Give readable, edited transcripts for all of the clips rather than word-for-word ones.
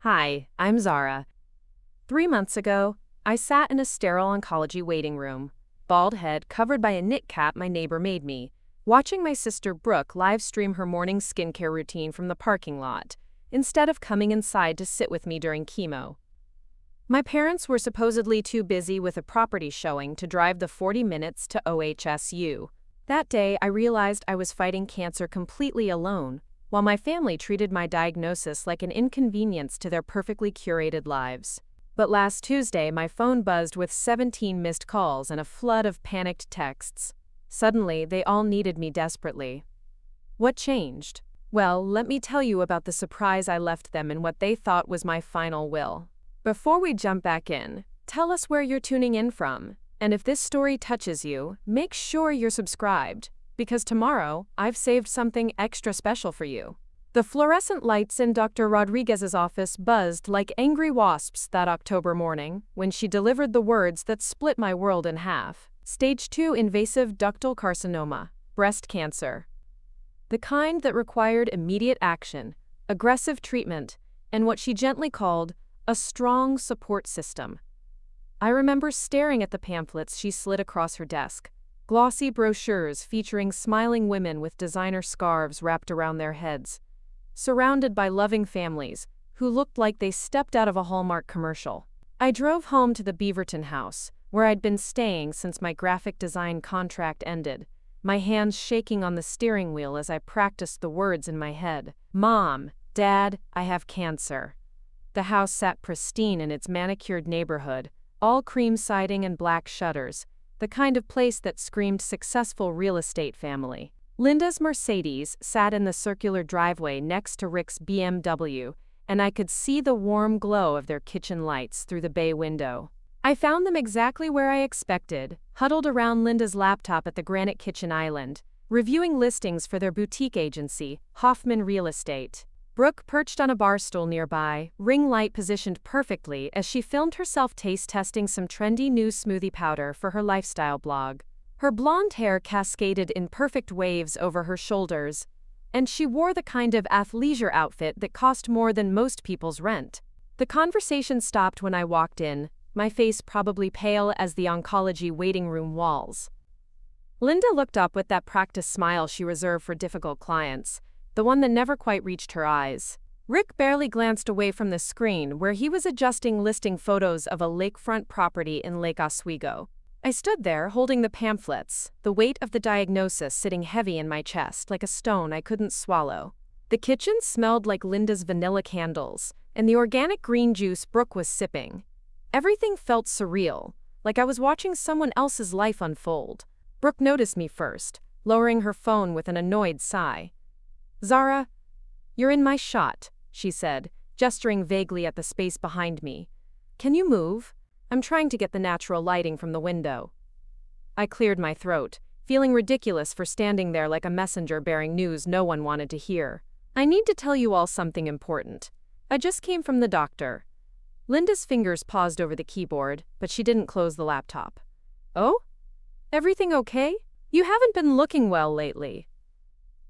Hi, I'm Zara. 3 months ago, I sat in a sterile oncology waiting room, bald head covered by a knit cap my neighbor made me, watching my sister Brooke live stream her morning skincare routine from the parking lot, instead of coming inside to sit with me during chemo. My parents were supposedly too busy with a property showing to drive the 40 minutes to OHSU. That day, I realized I was fighting cancer completely alone, while my family treated my diagnosis like an inconvenience to their perfectly curated lives. But last Tuesday, my phone buzzed with 17 missed calls and a flood of panicked texts. Suddenly, they all needed me desperately. What changed? Well, let me tell you about the surprise I left them in what they thought was my final will. Before we jump back in, tell us where you're tuning in from, and if this story touches you, make sure you're subscribed, because tomorrow, I've saved something extra special for you. The fluorescent lights in Dr. Rodriguez's office buzzed like angry wasps that October morning when she delivered the words that split my world in half. Stage 2 invasive ductal carcinoma, breast cancer. The kind that required immediate action, aggressive treatment, and what she gently called a strong support system. I remember staring at the pamphlets she slid across her desk. Glossy brochures featuring smiling women with designer scarves wrapped around their heads, surrounded by loving families who looked like they stepped out of a Hallmark commercial. I drove home to the Beaverton house, where I'd been staying since my graphic design contract ended, my hands shaking on the steering wheel as I practiced the words in my head. Mom, Dad, I have cancer. The house sat pristine in its manicured neighborhood, all cream siding and black shutters, the kind of place that screamed successful real estate family. Linda's Mercedes sat in the circular driveway next to Rick's BMW, and I could see the warm glow of their kitchen lights through the bay window. I found them exactly where I expected, huddled around Linda's laptop at the granite kitchen island, reviewing listings for their boutique agency, Hoffman Real Estate. Brooke perched on a bar stool nearby, ring light positioned perfectly as she filmed herself taste-testing some trendy new smoothie powder for her lifestyle blog. Her blonde hair cascaded in perfect waves over her shoulders, and she wore the kind of athleisure outfit that cost more than most people's rent. The conversation stopped when I walked in, my face probably pale as the oncology waiting room walls. Linda looked up with that practiced smile she reserved for difficult clients, the one that never quite reached her eyes. Rick barely glanced away from the screen where he was adjusting listing photos of a lakefront property in Lake Oswego. I stood there holding the pamphlets, the weight of the diagnosis sitting heavy in my chest like a stone I couldn't swallow. The kitchen smelled like Linda's vanilla candles, and the organic green juice Brooke was sipping. Everything felt surreal, like I was watching someone else's life unfold. Brooke noticed me first, lowering her phone with an annoyed sigh. Zara, you're in my shot, she said, gesturing vaguely at the space behind me. Can you move? I'm trying to get the natural lighting from the window. I cleared my throat, feeling ridiculous for standing there like a messenger bearing news no one wanted to hear. I need to tell you all something important. I just came from the doctor. Linda's fingers paused over the keyboard, but she didn't close the laptop. Oh? Everything okay? You haven't been looking well lately.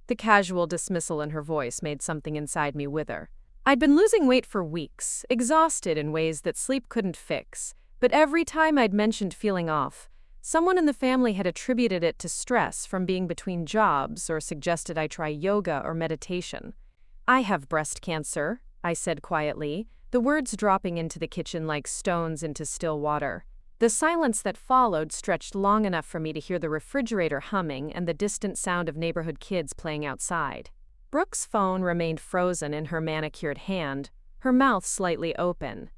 The casual dismissal in her voice made something inside me wither. I'd been losing weight for weeks, exhausted in ways that sleep couldn't fix, but every time I'd mentioned feeling off, someone in the family had attributed it to stress from being between jobs or suggested I try yoga or meditation. I have breast cancer, I said quietly, the words dropping into the kitchen like stones into still water. The silence that followed stretched long enough for me to hear the refrigerator humming and the distant sound of neighborhood kids playing outside. Brooke's phone remained frozen in her manicured hand, her mouth slightly open.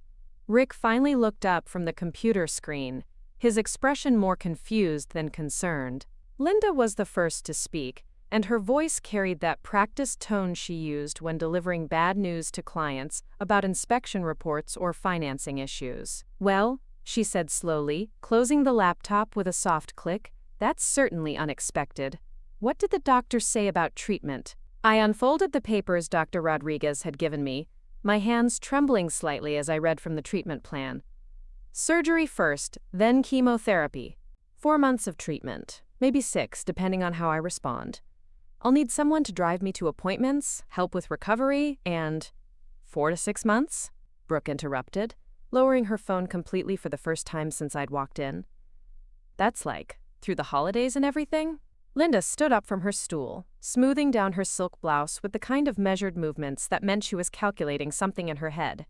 Rick finally looked up from the computer screen, his expression more confused than concerned. Linda was the first to speak, and her voice carried that practiced tone she used when delivering bad news to clients about inspection reports or financing issues. Well, she said slowly, closing the laptop with a soft click, that's certainly unexpected. What did the doctor say about treatment? I unfolded the papers Dr. Rodriguez had given me, my hands trembling slightly as I read from the treatment plan. Surgery first, then chemotherapy. 4 months of treatment, maybe 6, depending on how I respond. I'll need someone to drive me to appointments, help with recovery, and 4 to 6 months? Brooke interrupted, lowering her phone completely for the first time since I'd walked in. That's like, through the holidays and everything? Linda stood up from her stool, smoothing down her silk blouse with the kind of measured movements that meant she was calculating something in her head.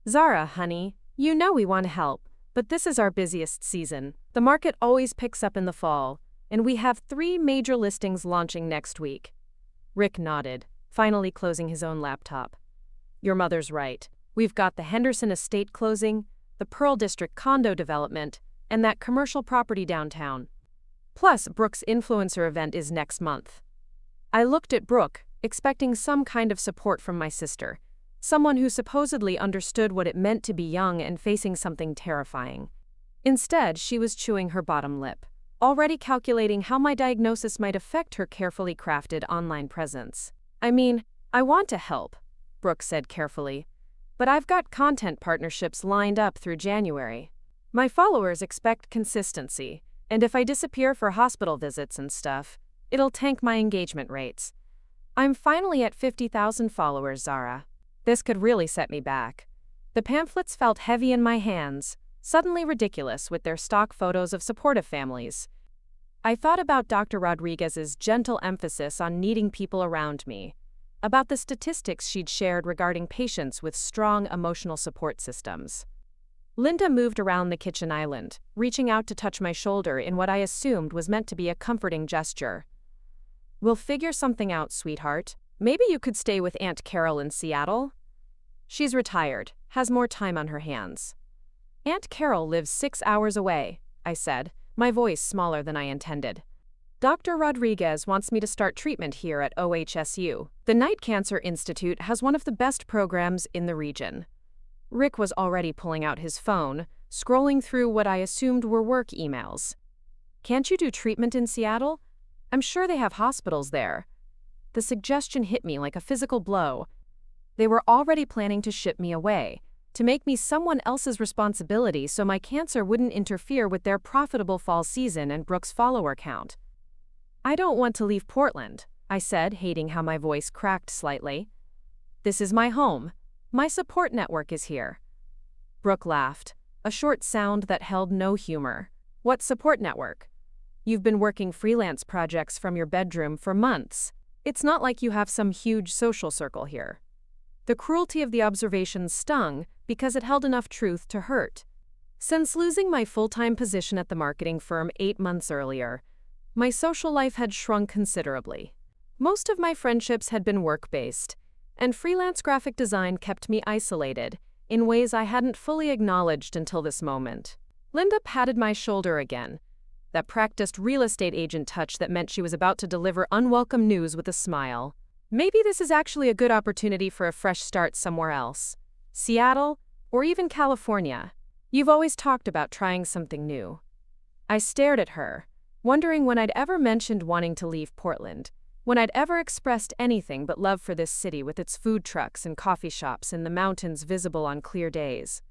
Zara, honey, you know we want to help, but this is our busiest season. The market always picks up in the fall, and we have 3 major listings launching next week. Rick nodded, finally closing his own laptop. Your mother's right. We've got the Henderson estate closing, the Pearl District condo development, and that commercial property downtown. Plus, Brooke's influencer event is next month. I looked at Brooke, expecting some kind of support from my sister, someone who supposedly understood what it meant to be young and facing something terrifying. Instead, she was chewing her bottom lip, already calculating how my diagnosis might affect her carefully crafted online presence. I mean, I want to help, Brooke said carefully, but I've got content partnerships lined up through January. My followers expect consistency, and if I disappear for hospital visits and stuff, it'll tank my engagement rates. I'm finally at 50,000 followers, Zara. This could really set me back. The pamphlets felt heavy in my hands, suddenly ridiculous with their stock photos of supportive families. I thought about Dr. Rodriguez's gentle emphasis on needing people around me, about the statistics she'd shared regarding patients with strong emotional support systems. Linda moved around the kitchen island, reaching out to touch my shoulder in what I assumed was meant to be a comforting gesture. We'll figure something out, sweetheart. Maybe you could stay with Aunt Carol in Seattle? She's retired, has more time on her hands. Aunt Carol lives 6 hours away, I said, my voice smaller than I intended. Dr. Rodriguez wants me to start treatment here at OHSU. The Night Cancer Institute has one of the best programs in the region. Rick was already pulling out his phone, scrolling through what I assumed were work emails. Can't you do treatment in Seattle? I'm sure they have hospitals there. The suggestion hit me like a physical blow. They were already planning to ship me away, to make me someone else's responsibility so my cancer wouldn't interfere with their profitable fall season and Brooke's follower count. I don't want to leave Portland, I said, hating how my voice cracked slightly. This is my home. My support network is here. Brooke laughed, a short sound that held no humor. What support network? You've been working freelance projects from your bedroom for months. It's not like you have some huge social circle here. The cruelty of the observation stung because it held enough truth to hurt. Since losing my full-time position at the marketing firm 8 months earlier, my social life had shrunk considerably. Most of my friendships had been work-based, and freelance graphic design kept me isolated in ways I hadn't fully acknowledged until this moment. Linda patted my shoulder again, that practiced real estate agent touch that meant she was about to deliver unwelcome news with a smile. Maybe this is actually a good opportunity for a fresh start somewhere else. Seattle, or even California. You've always talked about trying something new. I stared at her, wondering when I'd ever mentioned wanting to leave Portland, when I'd ever expressed anything but love for this city with its food trucks and coffee shops and the mountains visible on clear days.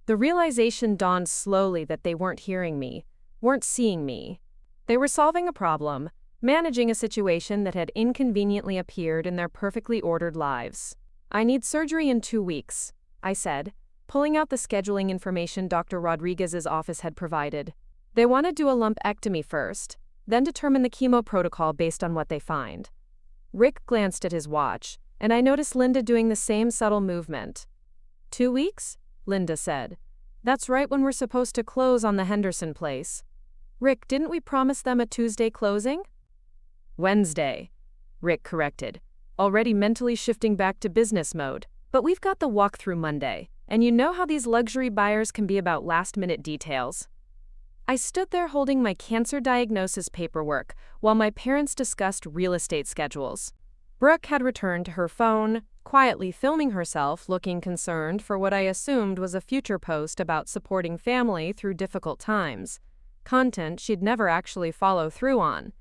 The realization dawned slowly that they weren't hearing me, weren't seeing me. They were solving a problem, managing a situation that had inconveniently appeared in their perfectly ordered lives. I need surgery in 2 weeks, I said, pulling out the scheduling information Dr. Rodriguez's office had provided. They want to do a lumpectomy first, then determine the chemo protocol based on what they find. Rick glanced at his watch, and I noticed Linda doing the same subtle movement. 2 weeks? Linda said. That's right when we're supposed to close on the Henderson place. Rick, didn't we promise them a Tuesday closing? Wednesday, Rick corrected, already mentally shifting back to business mode. But we've got the walkthrough Monday, and you know how these luxury buyers can be about last-minute details. I stood there holding my cancer diagnosis paperwork while my parents discussed real estate schedules. Brooke had returned to her phone, quietly filming herself looking concerned for what I assumed was a future post about supporting family through difficult times, content she'd never actually follow through on.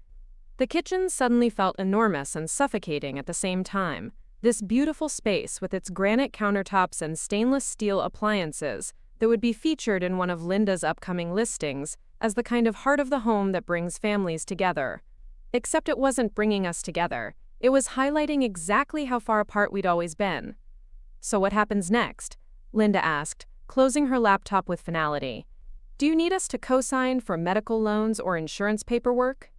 The kitchen suddenly felt enormous and suffocating at the same time. This beautiful space with its granite countertops and stainless steel appliances that would be featured in one of Linda's upcoming listings as the kind of heart of the home that brings families together. Except it wasn't bringing us together. It was highlighting exactly how far apart we'd always been. So what happens next? Linda asked, closing her laptop with finality. Do you need us to co-sign for medical loans or insurance paperwork?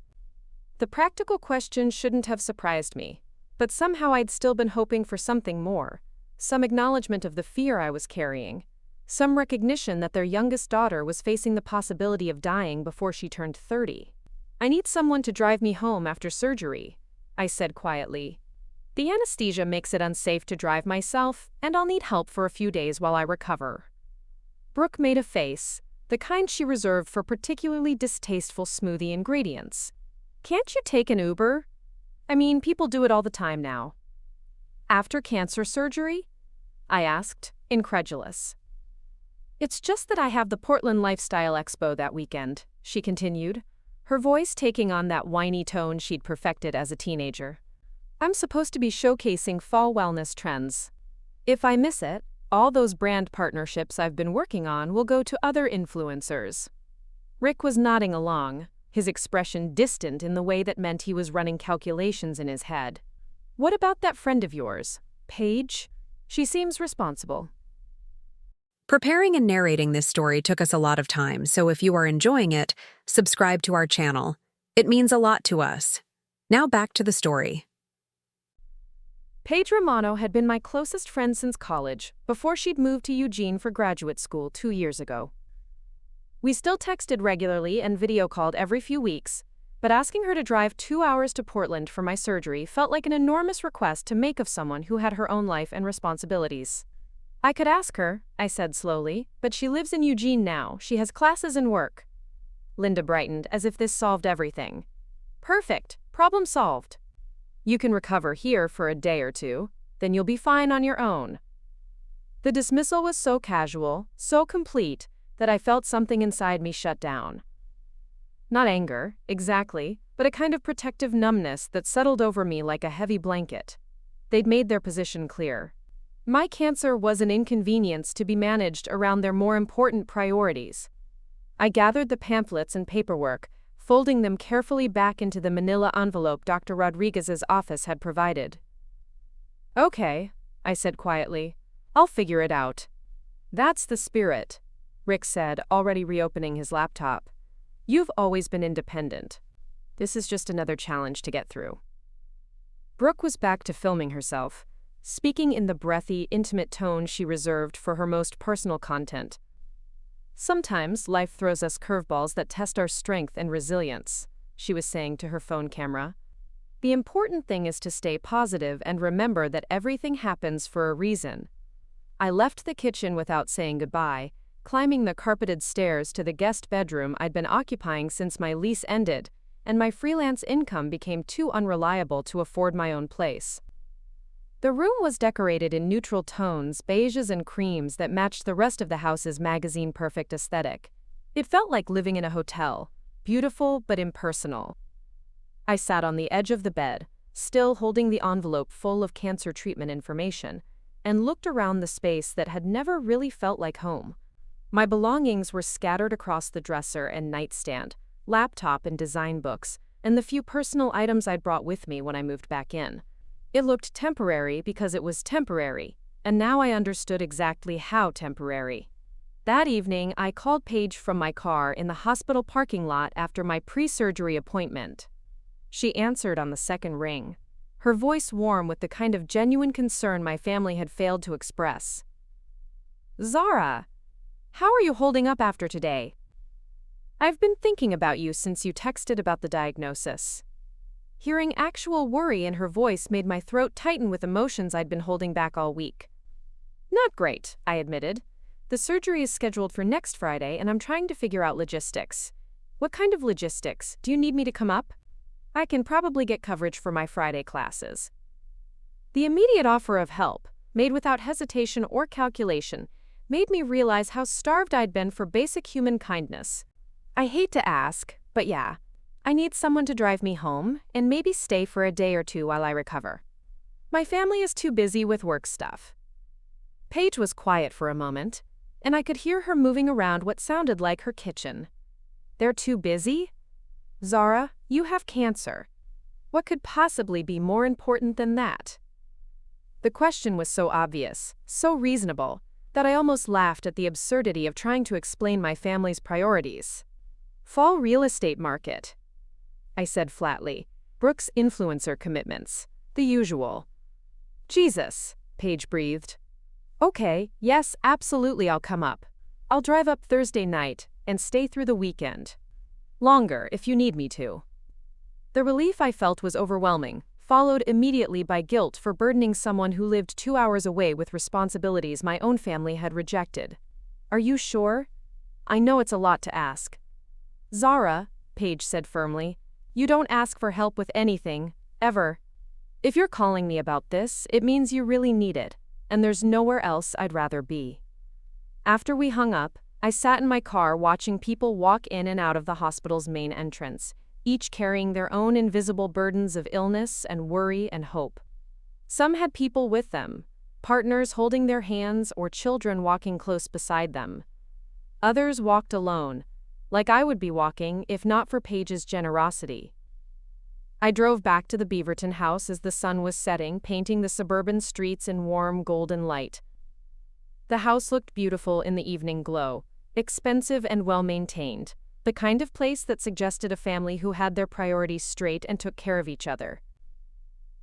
The practical question shouldn't have surprised me, but somehow I'd still been hoping for something more, some acknowledgement of the fear I was carrying, some recognition that their youngest daughter was facing the possibility of dying before she turned 30. I need someone to drive me home after surgery, I said quietly. The anesthesia makes it unsafe to drive myself, and I'll need help for a few days while I recover. Brooke made a face, the kind she reserved for particularly distasteful smoothie ingredients. Can't you take an Uber? I mean, people do it all the time now. After cancer surgery? I asked, incredulous. It's just that I have the Portland Lifestyle Expo that weekend, she continued, her voice taking on that whiny tone she'd perfected as a teenager. I'm supposed to be showcasing fall wellness trends. If I miss it, all those brand partnerships I've been working on will go to other influencers. Rick was nodding along, his expression distant in the way that meant he was running calculations in his head. What about that friend of yours, Paige? She seems responsible. Preparing and narrating this story took us a lot of time, so if you are enjoying it, subscribe to our channel. It means a lot to us. Now back to the story. Paige Romano had been my closest friend since college, before she'd moved to Eugene for graduate school 2 years ago. We still texted regularly and video called every few weeks, but asking her to drive 2 hours to Portland for my surgery felt like an enormous request to make of someone who had her own life and responsibilities. I could ask her, I said slowly, but she lives in Eugene now, she has classes and work. Linda brightened as if this solved everything. Perfect, problem solved. You can recover here for a day or two, then you'll be fine on your own. The dismissal was so casual, so complete, that I felt something inside me shut down. Not anger, exactly, but a kind of protective numbness that settled over me like a heavy blanket. They'd made their position clear. My cancer was an inconvenience to be managed around their more important priorities. I gathered the pamphlets and paperwork, folding them carefully back into the manila envelope Dr. Rodriguez's office had provided. Okay, I said quietly. I'll figure it out. That's the spirit, Rick said, already reopening his laptop. You've always been independent. This is just another challenge to get through. Brooke was back to filming herself, speaking in the breathy, intimate tone she reserved for her most personal content. Sometimes life throws us curveballs that test our strength and resilience, she was saying to her phone camera. The important thing is to stay positive and remember that everything happens for a reason. I left the kitchen without saying goodbye, climbing the carpeted stairs to the guest bedroom I'd been occupying since my lease ended, and my freelance income became too unreliable to afford my own place. The room was decorated in neutral tones, beiges and creams that matched the rest of the house's magazine-perfect aesthetic. It felt like living in a hotel, beautiful but impersonal. I sat on the edge of the bed, still holding the envelope full of cancer treatment information, and looked around the space that had never really felt like home. My belongings were scattered across the dresser and nightstand, laptop and design books, and the few personal items I'd brought with me when I moved back in. It looked temporary because it was temporary, and now I understood exactly how temporary. That evening, I called Paige from my car in the hospital parking lot after my pre-surgery appointment. She answered on the second ring, her voice warm with the kind of genuine concern my family had failed to express. Zara, how are you holding up after today? I've been thinking about you since you texted about the diagnosis. Hearing actual worry in her voice made my throat tighten with emotions I'd been holding back all week. Not great, I admitted. The surgery is scheduled for next Friday and I'm trying to figure out logistics. What kind of logistics? Do you need me to come up? I can probably get coverage for my Friday classes. The immediate offer of help, made without hesitation or calculation, made me realize how starved I'd been for basic human kindness. I hate to ask, but yeah. I need someone to drive me home and maybe stay for a day or two while I recover. My family is too busy with work stuff. Paige was quiet for a moment, and I could hear her moving around what sounded like her kitchen. They're too busy? Zara, you have cancer. What could possibly be more important than that? The question was so obvious, so reasonable, that I almost laughed at the absurdity of trying to explain my family's priorities. Fall real estate market, I said flatly. Brooke's influencer commitments. The usual. Jesus, Paige breathed. Okay, yes, absolutely, I'll come up. I'll drive up Thursday night and stay through the weekend. Longer, if you need me to. The relief I felt was overwhelming, followed immediately by guilt for burdening someone who lived 2 hours away with responsibilities my own family had rejected. Are you sure? I know it's a lot to ask. Zara, Paige said firmly, you don't ask for help with anything, ever. If you're calling me about this, it means you really need it, and there's nowhere else I'd rather be. After we hung up, I sat in my car watching people walk in and out of the hospital's main entrance, each carrying their own invisible burdens of illness and worry and hope. Some had people with them, partners holding their hands or children walking close beside them. Others walked alone, like I would be walking if not for Paige's generosity. I drove back to the Beaverton house as the sun was setting, painting the suburban streets in warm golden light. The house looked beautiful in the evening glow, expensive and well-maintained, the kind of place that suggested a family who had their priorities straight and took care of each other.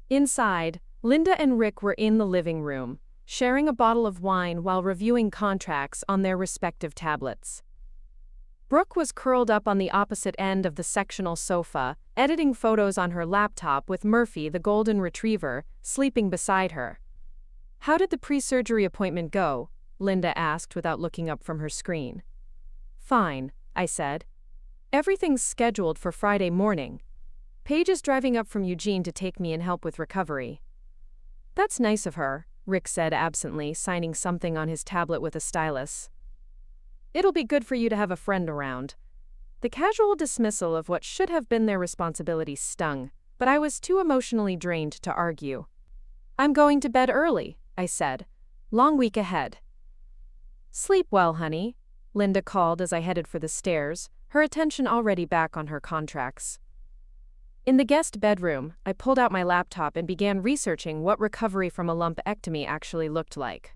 Inside, Linda and Rick were in the living room, sharing a bottle of wine while reviewing contracts on their respective tablets. Brooke was curled up on the opposite end of the sectional sofa, editing photos on her laptop with Murphy, the golden retriever, sleeping beside her. How did the pre-surgery appointment go? Linda asked without looking up from her screen. Fine, I said. Everything's scheduled for Friday morning. Paige is driving up from Eugene to take me and help with recovery. That's nice of her, Rick said absently, signing something on his tablet with a stylus. It'll be good for you to have a friend around. The casual dismissal of what should have been their responsibility stung, but I was too emotionally drained to argue. I'm going to bed early, I said. Long week ahead. Sleep well, honey, Linda called as I headed for the stairs, her attention already back on her contracts. In the guest bedroom, I pulled out my laptop and began researching what recovery from a lumpectomy actually looked like.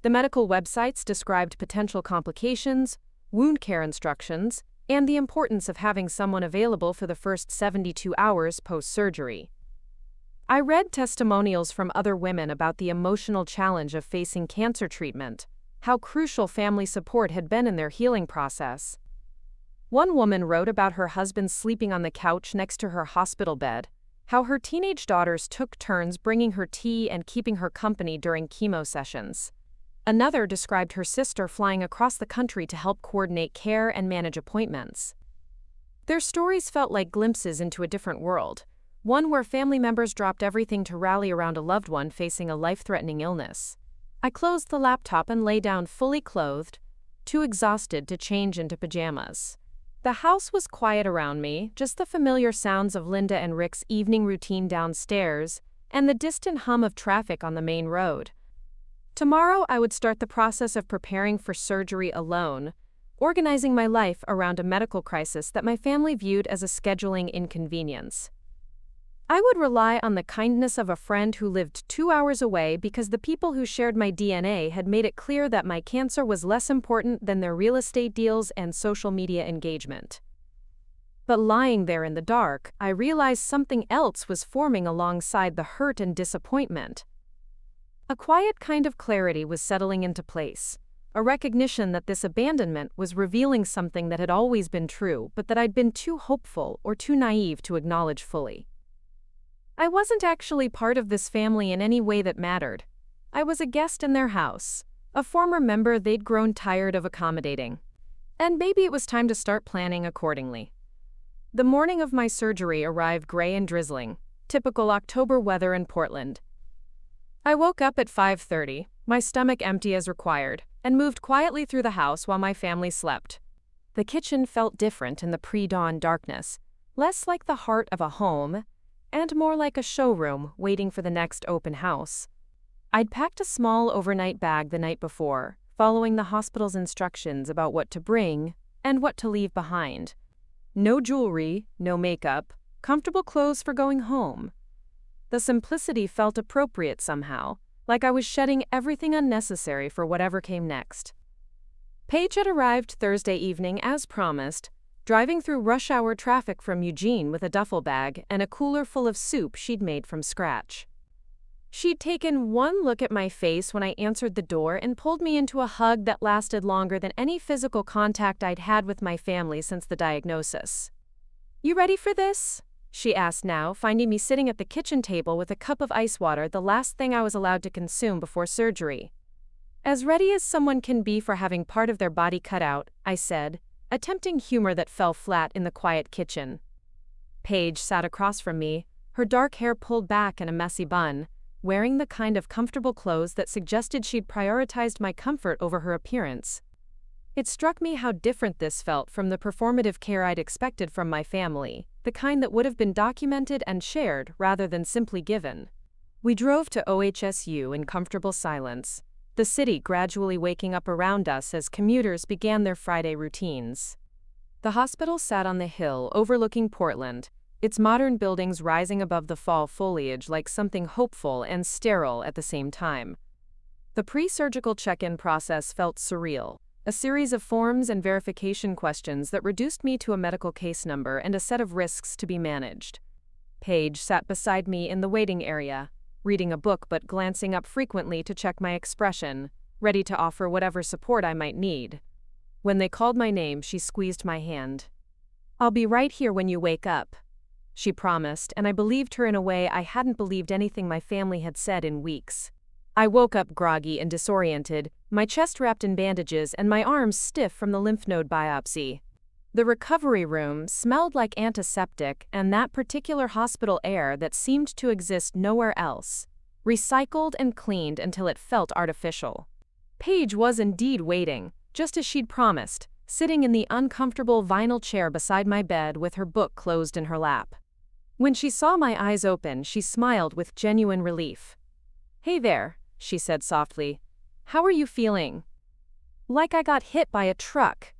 The medical websites described potential complications, wound care instructions, and the importance of having someone available for the first 72 hours post-surgery. I read testimonials from other women about the emotional challenge of facing cancer treatment, how crucial family support had been in their healing process. One woman wrote about her husband sleeping on the couch next to her hospital bed, how her teenage daughters took turns bringing her tea and keeping her company during chemo sessions. Another described her sister flying across the country to help coordinate care and manage appointments. Their stories felt like glimpses into a different world, one where family members dropped everything to rally around a loved one facing a life-threatening illness. I closed the laptop and lay down fully clothed, too exhausted to change into pajamas. The house was quiet around me, just the familiar sounds of Linda and Rick's evening routine downstairs, and the distant hum of traffic on the main road. Tomorrow I would start the process of preparing for surgery alone, organizing my life around a medical crisis that my family viewed as a scheduling inconvenience. I would rely on the kindness of a friend who lived 2 hours away because the people who shared my DNA had made it clear that my cancer was less important than their real estate deals and social media engagement. But lying there in the dark, I realized something else was forming alongside the hurt and disappointment. A quiet kind of clarity was settling into place, a recognition that this abandonment was revealing something that had always been true but that I'd been too hopeful or too naive to acknowledge fully. I wasn't actually part of this family in any way that mattered. I was a guest in their house, a former member they'd grown tired of accommodating. And maybe it was time to start planning accordingly. The morning of my surgery arrived gray and drizzling, typical October weather in Portland. I woke up at 5:30, my stomach empty as required, and moved quietly through the house while my family slept. The kitchen felt different in the pre-dawn darkness, less like the heart of a home, and more like a showroom waiting for the next open house. I'd packed a small overnight bag the night before, following the hospital's instructions about what to bring and what to leave behind. No jewelry, no makeup, comfortable clothes for going home. The simplicity felt appropriate somehow, like I was shedding everything unnecessary for whatever came next. Paige had arrived Thursday evening as promised, driving through rush hour traffic from Eugene with a duffel bag and a cooler full of soup she'd made from scratch. She'd taken one look at my face when I answered the door and pulled me into a hug that lasted longer than any physical contact I'd had with my family since the diagnosis. "You ready for this?" she asked now, finding me sitting at the kitchen table with a cup of ice water, the last thing I was allowed to consume before surgery. "As ready as someone can be for having part of their body cut out," I said, attempting humor that fell flat in the quiet kitchen. Paige sat across from me, her dark hair pulled back in a messy bun, wearing the kind of comfortable clothes that suggested she'd prioritized my comfort over her appearance. It struck me how different this felt from the performative care I'd expected from my family, the kind that would have been documented and shared rather than simply given. We drove to OHSU in comfortable silence, the city gradually waking up around us as commuters began their Friday routines. The hospital sat on the hill overlooking Portland, its modern buildings rising above the fall foliage like something hopeful and sterile at the same time. The pre-surgical check-in process felt surreal, a series of forms and verification questions that reduced me to a medical case number and a set of risks to be managed. Paige sat beside me in the waiting area, reading a book but glancing up frequently to check my expression, ready to offer whatever support I might need. When they called my name, she squeezed my hand. "I'll be right here when you wake up," she promised, and I believed her in a way I hadn't believed anything my family had said in weeks. I woke up groggy and disoriented, my chest wrapped in bandages and my arms stiff from the lymph node biopsy. The recovery room smelled like antiseptic and that particular hospital air that seemed to exist nowhere else, recycled and cleaned until it felt artificial. Paige was indeed waiting, just as she'd promised, sitting in the uncomfortable vinyl chair beside my bed with her book closed in her lap. When she saw my eyes open, she smiled with genuine relief. "Hey there," she said softly. "How are you feeling?" "Like I got hit by a truck,"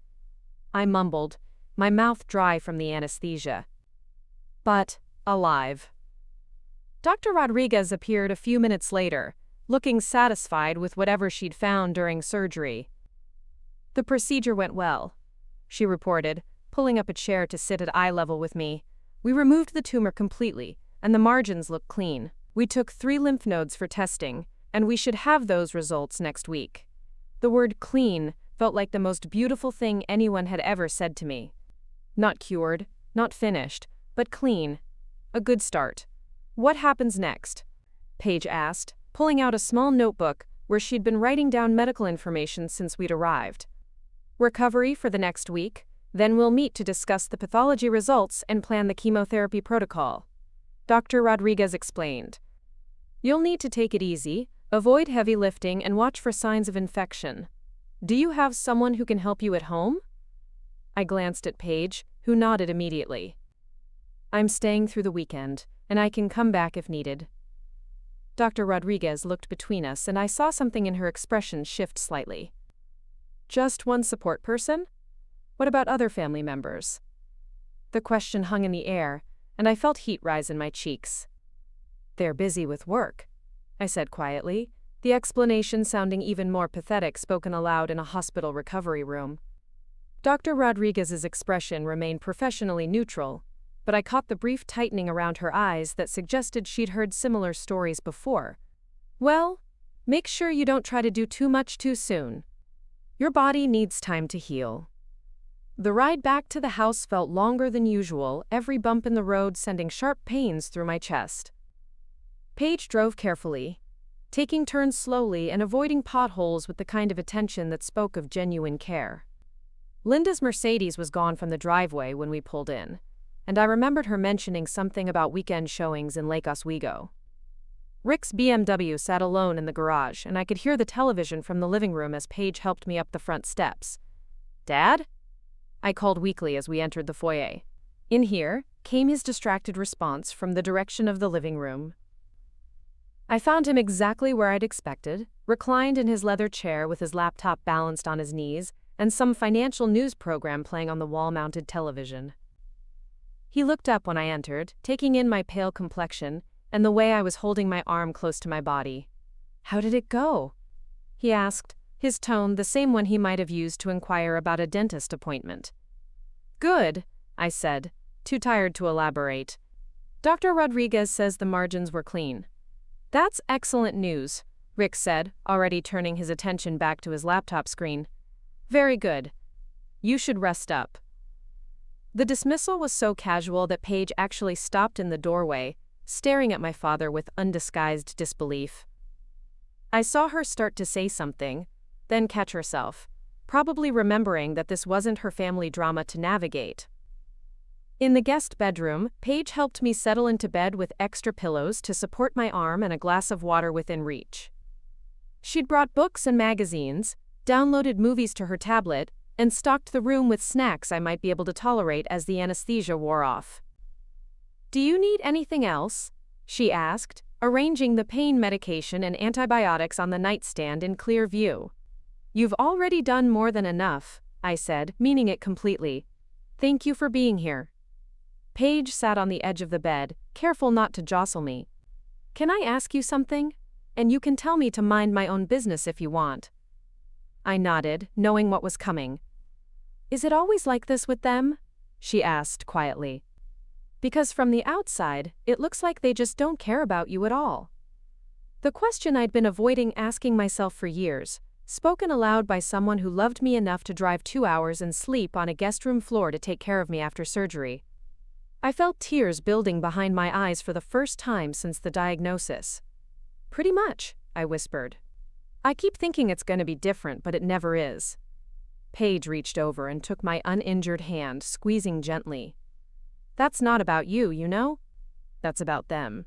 I mumbled, my mouth dry from the anesthesia. "But alive." Dr. Rodriguez appeared a few minutes later, looking satisfied with whatever she'd found during surgery. "The procedure went well," she reported, pulling up a chair to sit at eye level with me. "We removed the tumor completely, and the margins look clean. We took 3 lymph nodes for testing, and we should have those results next week." The word clean felt like the most beautiful thing anyone had ever said to me. Not cured, not finished, but clean. A good start. "What happens next?" Paige asked, pulling out a small notebook where she'd been writing down medical information since we'd arrived. "Recovery for the next week, then we'll meet to discuss the pathology results and plan the chemotherapy protocol," Dr. Rodriguez explained. "You'll need to take it easy, avoid heavy lifting, and watch for signs of infection. Do you have someone who can help you at home?" I glanced at Paige, who nodded immediately. "I'm staying through the weekend, and I can come back if needed." Dr. Rodriguez looked between us, and I saw something in her expression shift slightly. "Just one support person? What about other family members?" The question hung in the air, and I felt heat rise in my cheeks. "They're busy with work," I said quietly, the explanation sounding even more pathetic spoken aloud in a hospital recovery room. Dr. Rodriguez's expression remained professionally neutral, but I caught the brief tightening around her eyes that suggested she'd heard similar stories before. "Well, make sure you don't try to do too much too soon. Your body needs time to heal." The ride back to the house felt longer than usual, every bump in the road sending sharp pains through my chest. Paige drove carefully, taking turns slowly and avoiding potholes with the kind of attention that spoke of genuine care. Linda's Mercedes was gone from the driveway when we pulled in, and I remembered her mentioning something about weekend showings in Lake Oswego. Rick's BMW sat alone in the garage, and I could hear the television from the living room as Paige helped me up the front steps. "Dad?" I called weakly as we entered the foyer. In here came his distracted response from the direction of the living room. I found him exactly where I'd expected, reclined in his leather chair with his laptop balanced on his knees and some financial news program playing on the wall-mounted television. He looked up when I entered, taking in my pale complexion and the way I was holding my arm close to my body. "How did it go?" he asked, his tone the same one he might have used to inquire about a dentist appointment. "Good," I said, too tired to elaborate. "Dr. Rodriguez says the margins were clean." "That's excellent news," Rick said, already turning his attention back to his laptop screen. "Very good. You should rest up." The dismissal was so casual that Paige actually stopped in the doorway, staring at my father with undisguised disbelief. I saw her start to say something, then catch herself, probably remembering that this wasn't her family drama to navigate. In the guest bedroom, Paige helped me settle into bed with extra pillows to support my arm and a glass of water within reach. She'd brought books and magazines, downloaded movies to her tablet, and stocked the room with snacks I might be able to tolerate as the anesthesia wore off. "Do you need anything else?" she asked, arranging the pain medication and antibiotics on the nightstand in clear view. "You've already done more than enough," I said, meaning it completely. "Thank you for being here." Paige sat on the edge of the bed, careful not to jostle me. "Can I ask you something? And you can tell me to mind my own business if you want." I nodded, knowing what was coming. "Is it always like this with them?" she asked quietly. "Because from the outside, it looks like they just don't care about you at all." The question I'd been avoiding asking myself for years, spoken aloud by someone who loved me enough to drive 2 hours and sleep on a guest room floor to take care of me after surgery. I felt tears building behind my eyes for the first time since the diagnosis. "Pretty much," I whispered. "I keep thinking it's going to be different, but it never is." Paige reached over and took my uninjured hand, squeezing gently. "That's not about you, you know? That's about them."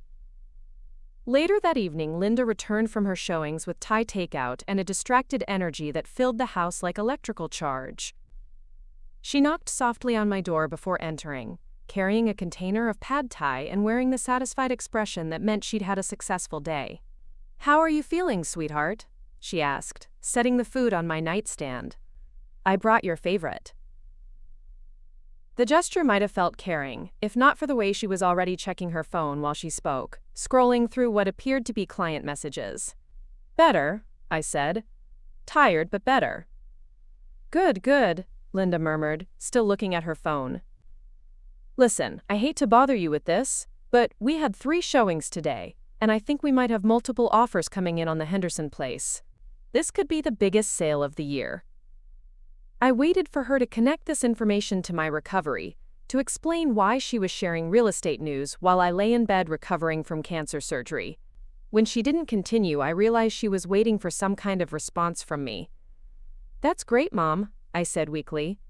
Later that evening, Linda returned from her showings with Thai takeout and a distracted energy that filled the house like electrical charge. She knocked softly on my door before entering, carrying a container of pad Thai and wearing the satisfied expression that meant she'd had a successful day. "How are you feeling, sweetheart?" she asked, setting the food on my nightstand. "I brought your favorite." The gesture might have felt caring, if not for the way she was already checking her phone while she spoke, scrolling through what appeared to be client messages. "Better," I said. "Tired, but better." "Good, good," Linda murmured, still looking at her phone. "Listen, I hate to bother you with this, but we had 3 showings today, and I think we might have multiple offers coming in on the Henderson place. This could be the biggest sale of the year." I waited for her to connect this information to my recovery, to explain why she was sharing real estate news while I lay in bed recovering from cancer surgery. When she didn't continue, I realized she was waiting for some kind of response from me. "That's great, Mom," I said weakly.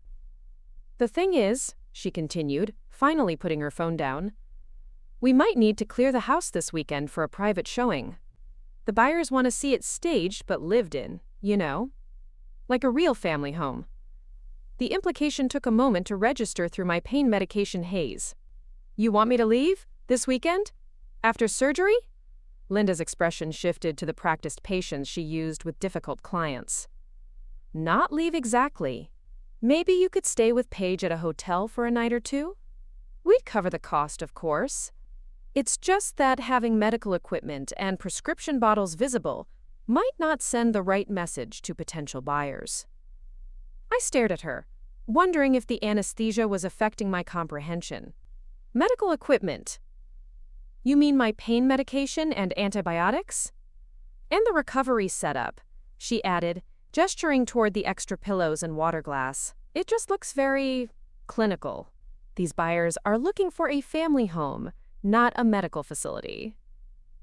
"The thing is," she continued, finally putting her phone down, "we might need to clear the house this weekend for a private showing. The buyers want to see it staged but lived in, you know? Like a real family home." The implication took a moment to register through my pain medication haze. "You want me to leave? This weekend? After surgery?" Linda's expression shifted to the practiced patience she used with difficult clients. "Not leave exactly. Maybe you could stay with Paige at a hotel for a night or 2? We'd cover the cost, of course. It's just that having medical equipment and prescription bottles visible might not send the right message to potential buyers." I stared at her, wondering if the anesthesia was affecting my comprehension. "Medical equipment? You mean my pain medication and antibiotics?" "And the recovery setup," she added, gesturing toward the extra pillows and water glass. "It just looks very clinical. These buyers are looking for a family home, not a medical facility."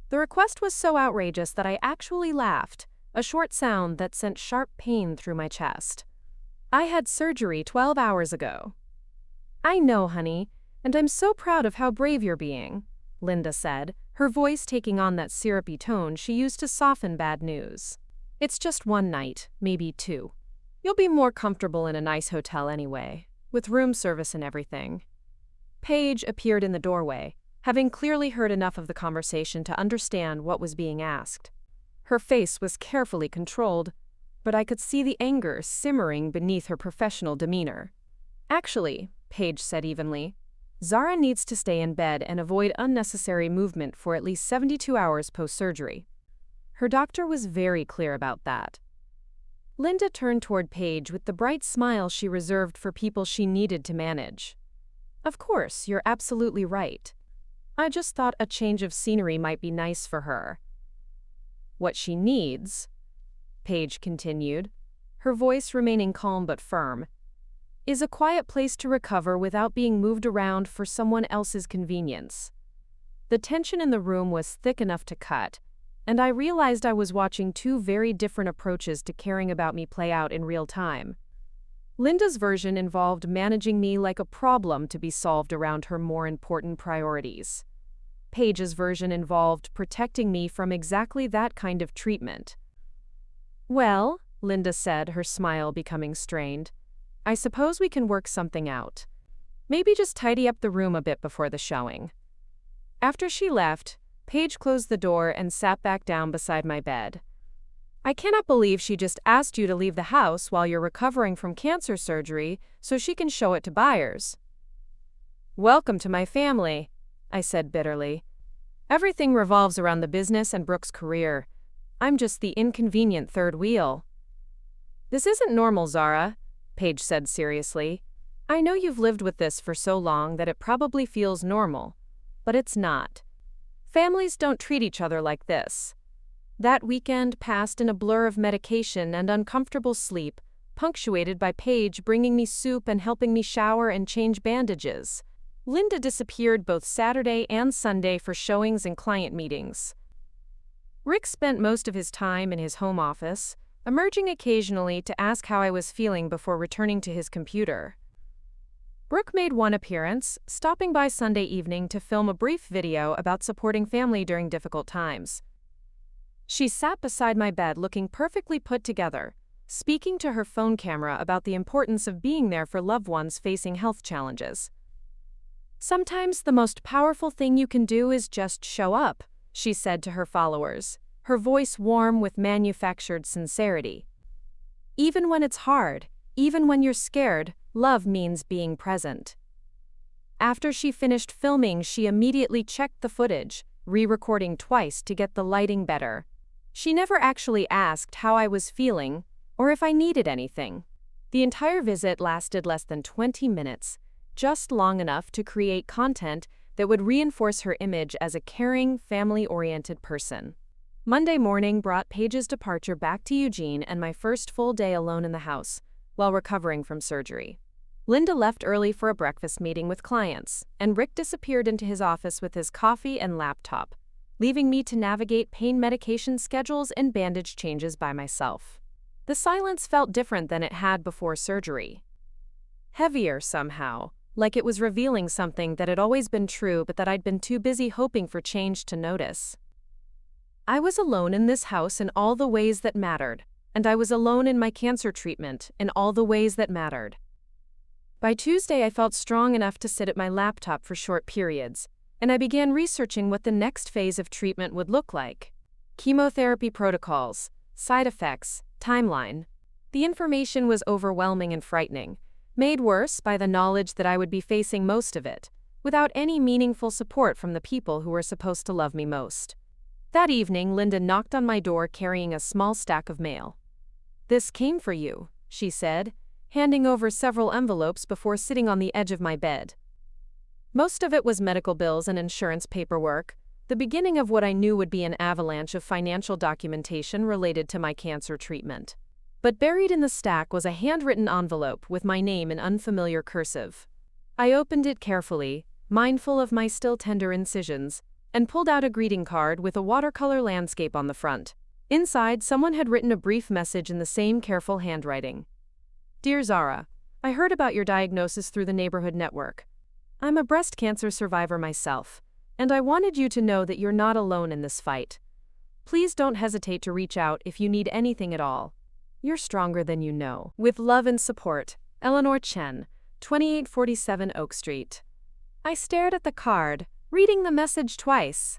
The request was so outrageous that I actually laughed, a short sound that sent sharp pain through my chest. "I had surgery 12 hours ago." "I know, honey, and I'm so proud of how brave you're being," Linda said, her voice taking on that syrupy tone she used to soften bad news. "It's just 1 night, maybe 2. You'll be more comfortable in a nice hotel anyway, with room service and everything." Paige appeared in the doorway, having clearly heard enough of the conversation to understand what was being asked. Her face was carefully controlled, but I could see the anger simmering beneath her professional demeanor. "Actually," Paige said evenly, "Zara needs to stay in bed and avoid unnecessary movement for at least 72 hours post-surgery. Her doctor was very clear about that. Linda turned toward Paige with the bright smile she reserved for people she needed to manage. Of course, you're absolutely right. I just thought a change of scenery might be nice for her. What she needs, Paige continued, her voice remaining calm but firm, is a quiet place to recover without being moved around for someone else's convenience. The tension in the room was thick enough to cut, and I realized I was watching two very different approaches to caring about me play out in real time. Linda's version involved managing me like a problem to be solved around her more important priorities. Paige's version involved protecting me from exactly that kind of treatment. Well, Linda said, her smile becoming strained, I suppose we can work something out. Maybe just tidy up the room a bit before the showing. After she left, Paige closed the door and sat back down beside my bed. I cannot believe she just asked you to leave the house while you're recovering from cancer surgery so she can show it to buyers. Welcome to my family, I said bitterly. Everything revolves around the business and Brooke's career. I'm just the inconvenient third wheel. This isn't normal, Zara, Paige said seriously. I know you've lived with this for so long that it probably feels normal, but it's not. Families don't treat each other like this. That weekend passed in a blur of medication and uncomfortable sleep, punctuated by Paige bringing me soup and helping me shower and change bandages. Linda disappeared both Saturday and Sunday for showings and client meetings. Rick spent most of his time in his home office, emerging occasionally to ask how I was feeling before returning to his computer. Brooke made one appearance, stopping by Sunday evening to film a brief video about supporting family during difficult times. She sat beside my bed looking perfectly put together, speaking to her phone camera about the importance of being there for loved ones facing health challenges. Sometimes the most powerful thing you can do is just show up, she said to her followers, her voice warm with manufactured sincerity. Even when it's hard, even when you're scared, love means being present. After she finished filming, she immediately checked the footage, re-recording twice to get the lighting better. She never actually asked how I was feeling or if I needed anything. The entire visit lasted less than 20 minutes, just long enough to create content that would reinforce her image as a caring, family-oriented person. Monday morning brought Paige's departure back to Eugene and my first full day alone in the house, while recovering from surgery. Linda left early for a breakfast meeting with clients, and Rick disappeared into his office with his coffee and laptop, leaving me to navigate pain medication schedules and bandage changes by myself. The silence felt different than it had before surgery. Heavier somehow, like it was revealing something that had always been true but that I'd been too busy hoping for change to notice. I was alone in this house in all the ways that mattered, and I was alone in my cancer treatment in all the ways that mattered. By Tuesday, I felt strong enough to sit at my laptop for short periods, and I began researching what the next phase of treatment would look like. Chemotherapy protocols, side effects, timeline. The information was overwhelming and frightening, made worse by the knowledge that I would be facing most of it, without any meaningful support from the people who were supposed to love me most. That evening, Linda knocked on my door carrying a small stack of mail. "This came for you," she said, handing over several envelopes before sitting on the edge of my bed. Most of it was medical bills and insurance paperwork, the beginning of what I knew would be an avalanche of financial documentation related to my cancer treatment. But buried in the stack was a handwritten envelope with my name in unfamiliar cursive. I opened it carefully, mindful of my still tender incisions, and pulled out a greeting card with a watercolor landscape on the front. Inside, someone had written a brief message in the same careful handwriting. "Dear Zara, I heard about your diagnosis through the neighborhood network. I'm a breast cancer survivor myself, and I wanted you to know that you're not alone in this fight. Please don't hesitate to reach out if you need anything at all. You're stronger than you know. With love and support, Eleanor Chen, 2847 Oak Street." I stared at the card, reading the message twice.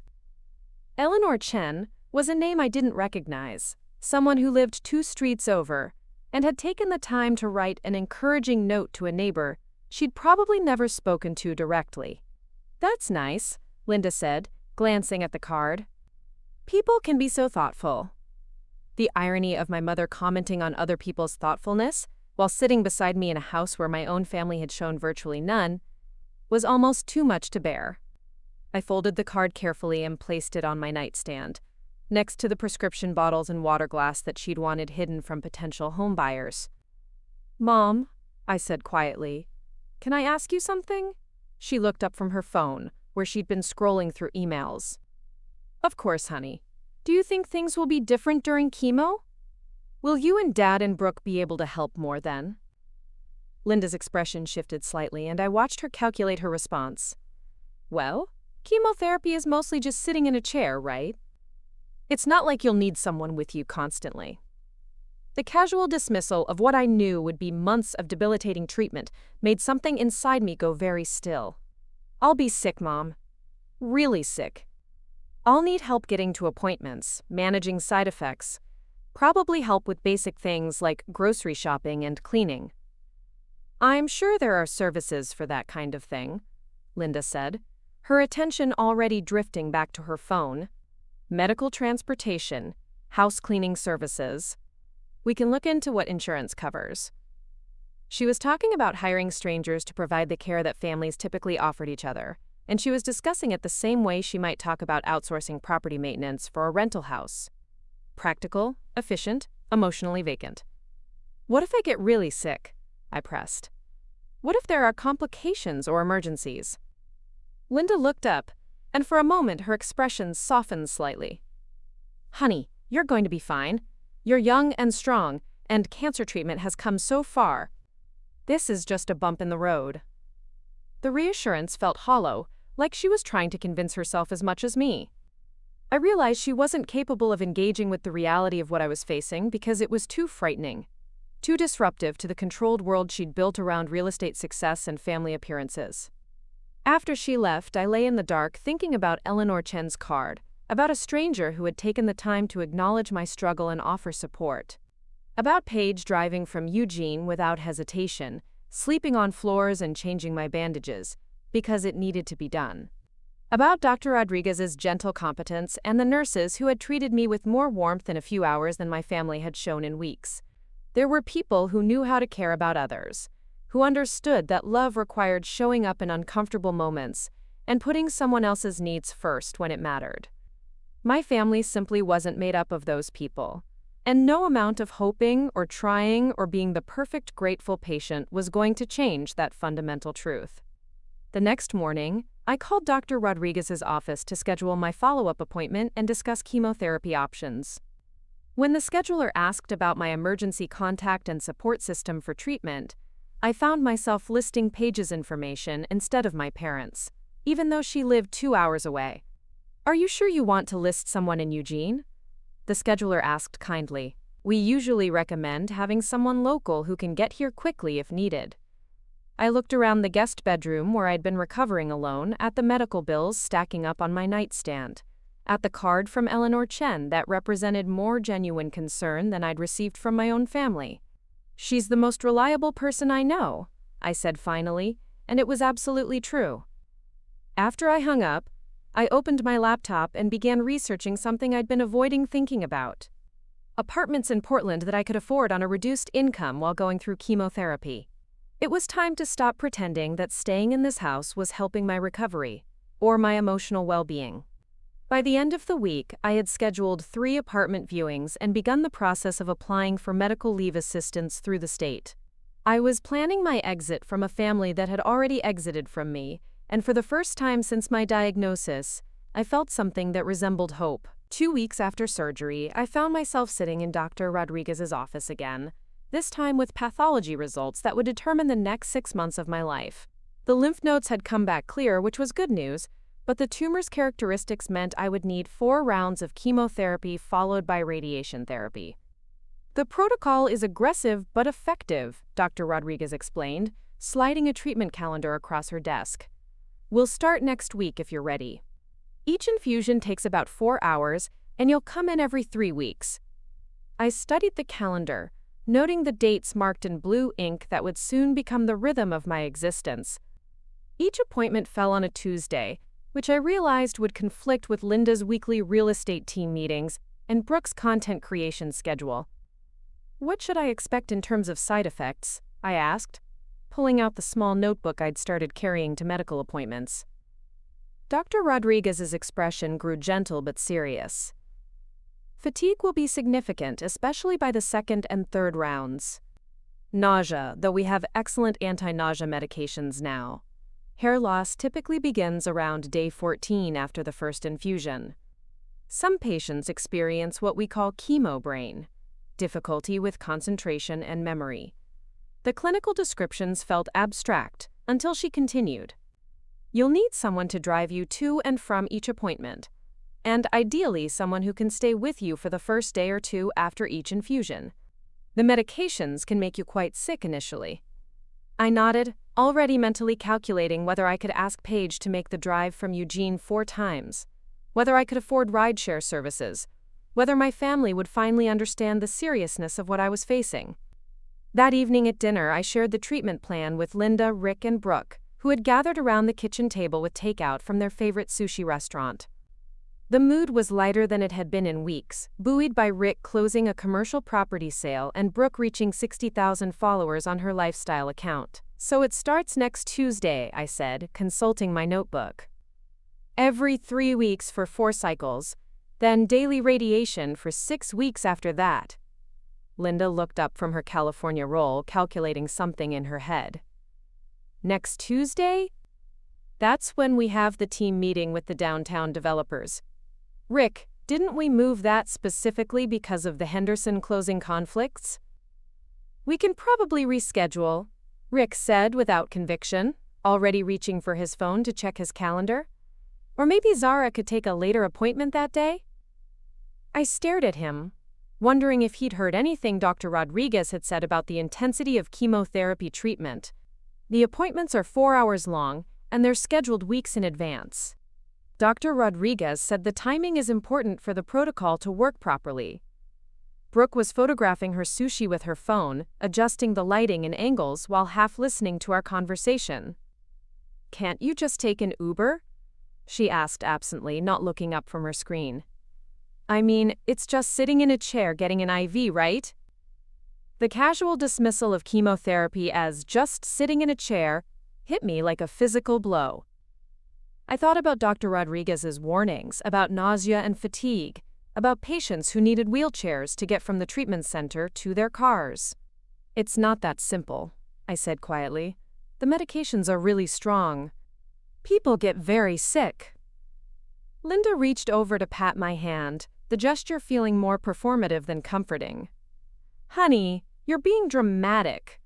Eleanor Chen was a name I didn't recognize, someone who lived 2 streets over, and had taken the time to write an encouraging note to a neighbor she'd probably never spoken to directly. "That's nice," Linda said, glancing at the card. People can be so thoughtful. The irony of my mother commenting on other people's thoughtfulness, while sitting beside me in a house where my own family had shown virtually none, was almost too much to bear. I folded the card carefully and placed it on my nightstand, next to the prescription bottles and water glass that she'd wanted hidden from potential homebuyers. "Mom," I said quietly, "can I ask you something?" She looked up from her phone, where she'd been scrolling through emails. "Of course, honey. Do you think things will be different during chemo? Will you and Dad and Brooke be able to help more then?" Linda's expression shifted slightly, and I watched her calculate her response. "Well, chemotherapy is mostly just sitting in a chair, right? It's not like you'll need someone with you constantly." The casual dismissal of what I knew would be months of debilitating treatment made something inside me go very still. "I'll be sick, Mom. Really sick. I'll need help getting to appointments, managing side effects, probably help with basic things like grocery shopping and cleaning." "I'm sure there are services for that kind of thing," Linda said, her attention already drifting back to her phone. "Medical transportation, house cleaning services. We can look into what insurance covers." She was talking about hiring strangers to provide the care that families typically offered each other, and she was discussing it the same way she might talk about outsourcing property maintenance for a rental house. Practical, efficient, emotionally vacant. "What if I get really sick?" I pressed. "What if there are complications or emergencies?" Linda looked up, and for a moment her expression softened slightly. "Honey, you're going to be fine. You're young and strong, and cancer treatment has come so far. This is just a bump in the road." The reassurance felt hollow, like she was trying to convince herself as much as me. I realized she wasn't capable of engaging with the reality of what I was facing because it was too frightening, too disruptive to the controlled world she'd built around real estate success and family appearances. After she left, I lay in the dark thinking about Eleanor Chen's card, about a stranger who had taken the time to acknowledge my struggle and offer support. About Paige driving from Eugene without hesitation, sleeping on floors and changing my bandages, because it needed to be done. About Dr. Rodriguez's gentle competence and the nurses who had treated me with more warmth in a few hours than my family had shown in weeks. There were people who knew how to care about others, who understood that love required showing up in uncomfortable moments and putting someone else's needs first when it mattered. My family simply wasn't made up of those people, and no amount of hoping or trying or being the perfect grateful patient was going to change that fundamental truth. The next morning, I called Dr. Rodriguez's office to schedule my follow-up appointment and discuss chemotherapy options. When the scheduler asked about my emergency contact and support system for treatment, I found myself listing Paige's information instead of my parents', even though she lived 2 hours away. "Are you sure you want to list someone in Eugene?" the scheduler asked kindly. "We usually recommend having someone local who can get here quickly if needed." I looked around the guest bedroom where I'd been recovering alone, at the medical bills stacking up on my nightstand, at the card from Eleanor Chen that represented more genuine concern than I'd received from my own family. "She's the most reliable person I know," I said finally, and it was absolutely true. After I hung up, I opened my laptop and began researching something I'd been avoiding thinking about. Apartments in Portland that I could afford on a reduced income while going through chemotherapy. It was time to stop pretending that staying in this house was helping my recovery, or my emotional well-being. By the end of the week, I had scheduled 3 apartment viewings and begun the process of applying for medical leave assistance through the state. I was planning my exit from a family that had already exited from me, and for the first time since my diagnosis, I felt something that resembled hope. 2 weeks after surgery, I found myself sitting in Dr. Rodriguez's office again, this time with pathology results that would determine the next 6 months of my life. The lymph nodes had come back clear, which was good news, but the tumor's characteristics meant I would need 4 rounds of chemotherapy followed by radiation therapy. "The protocol is aggressive but effective," Dr. Rodriguez explained, sliding a treatment calendar across her desk. "We'll start next week if you're ready. Each infusion takes about 4 hours, and you'll come in every 3 weeks." I studied the calendar, noting the dates marked in blue ink that would soon become the rhythm of my existence. Each appointment fell on a Tuesday, which I realized would conflict with Linda's weekly real estate team meetings and Brooke's content creation schedule. "What should I expect in terms of side effects?" I asked, pulling out the small notebook I'd started carrying to medical appointments. Dr. Rodriguez's expression grew gentle but serious. "Fatigue will be significant, especially by the second and third rounds. Nausea, though we have excellent anti-nausea medications now. Hair loss typically begins around day 14 after the first infusion. Some patients experience what we call chemo brain, difficulty with concentration and memory." The clinical descriptions felt abstract until she continued. "You'll need someone to drive you to and from each appointment, and ideally someone who can stay with you for the first day or two after each infusion. The medications can make you quite sick initially." I nodded, already mentally calculating whether I could ask Paige to make the drive from Eugene 4 times, whether I could afford rideshare services, whether my family would finally understand the seriousness of what I was facing. That evening at dinner, I shared the treatment plan with Linda, Rick, and Brooke, who had gathered around the kitchen table with takeout from their favorite sushi restaurant. The mood was lighter than it had been in weeks, buoyed by Rick closing a commercial property sale and Brooke reaching 60,000 followers on her lifestyle account. "So it starts next Tuesday," I said, consulting my notebook. "Every 3 weeks for 4 cycles, then daily radiation for 6 weeks after that." Linda looked up from her California roll, calculating something in her head. "Next Tuesday? That's when we have the team meeting with the downtown developers. Rick, didn't we move that specifically because of the Henderson closing conflicts?" "We can probably reschedule," Rick said without conviction, already reaching for his phone to check his calendar. "Or maybe Zara could take a later appointment that day?" I stared at him, wondering if he'd heard anything Dr. Rodriguez had said about the intensity of chemotherapy treatment. The appointments are 4 hours long, and they're scheduled weeks in advance. Dr. Rodriguez said the timing is important for the protocol to work properly. Brooke was photographing her sushi with her phone, adjusting the lighting and angles while half listening to our conversation. "Can't you just take an Uber?" she asked absently, not looking up from her screen. "I mean, it's just sitting in a chair getting an IV, right?" The casual dismissal of chemotherapy as just sitting in a chair hit me like a physical blow. I thought about Dr. Rodriguez's warnings about nausea and fatigue, about patients who needed wheelchairs to get from the treatment center to their cars. "It's not that simple," I said quietly. "The medications are really strong. People get very sick." Linda reached over to pat my hand, the gesture feeling more performative than comforting. "Honey, you're being dramatic.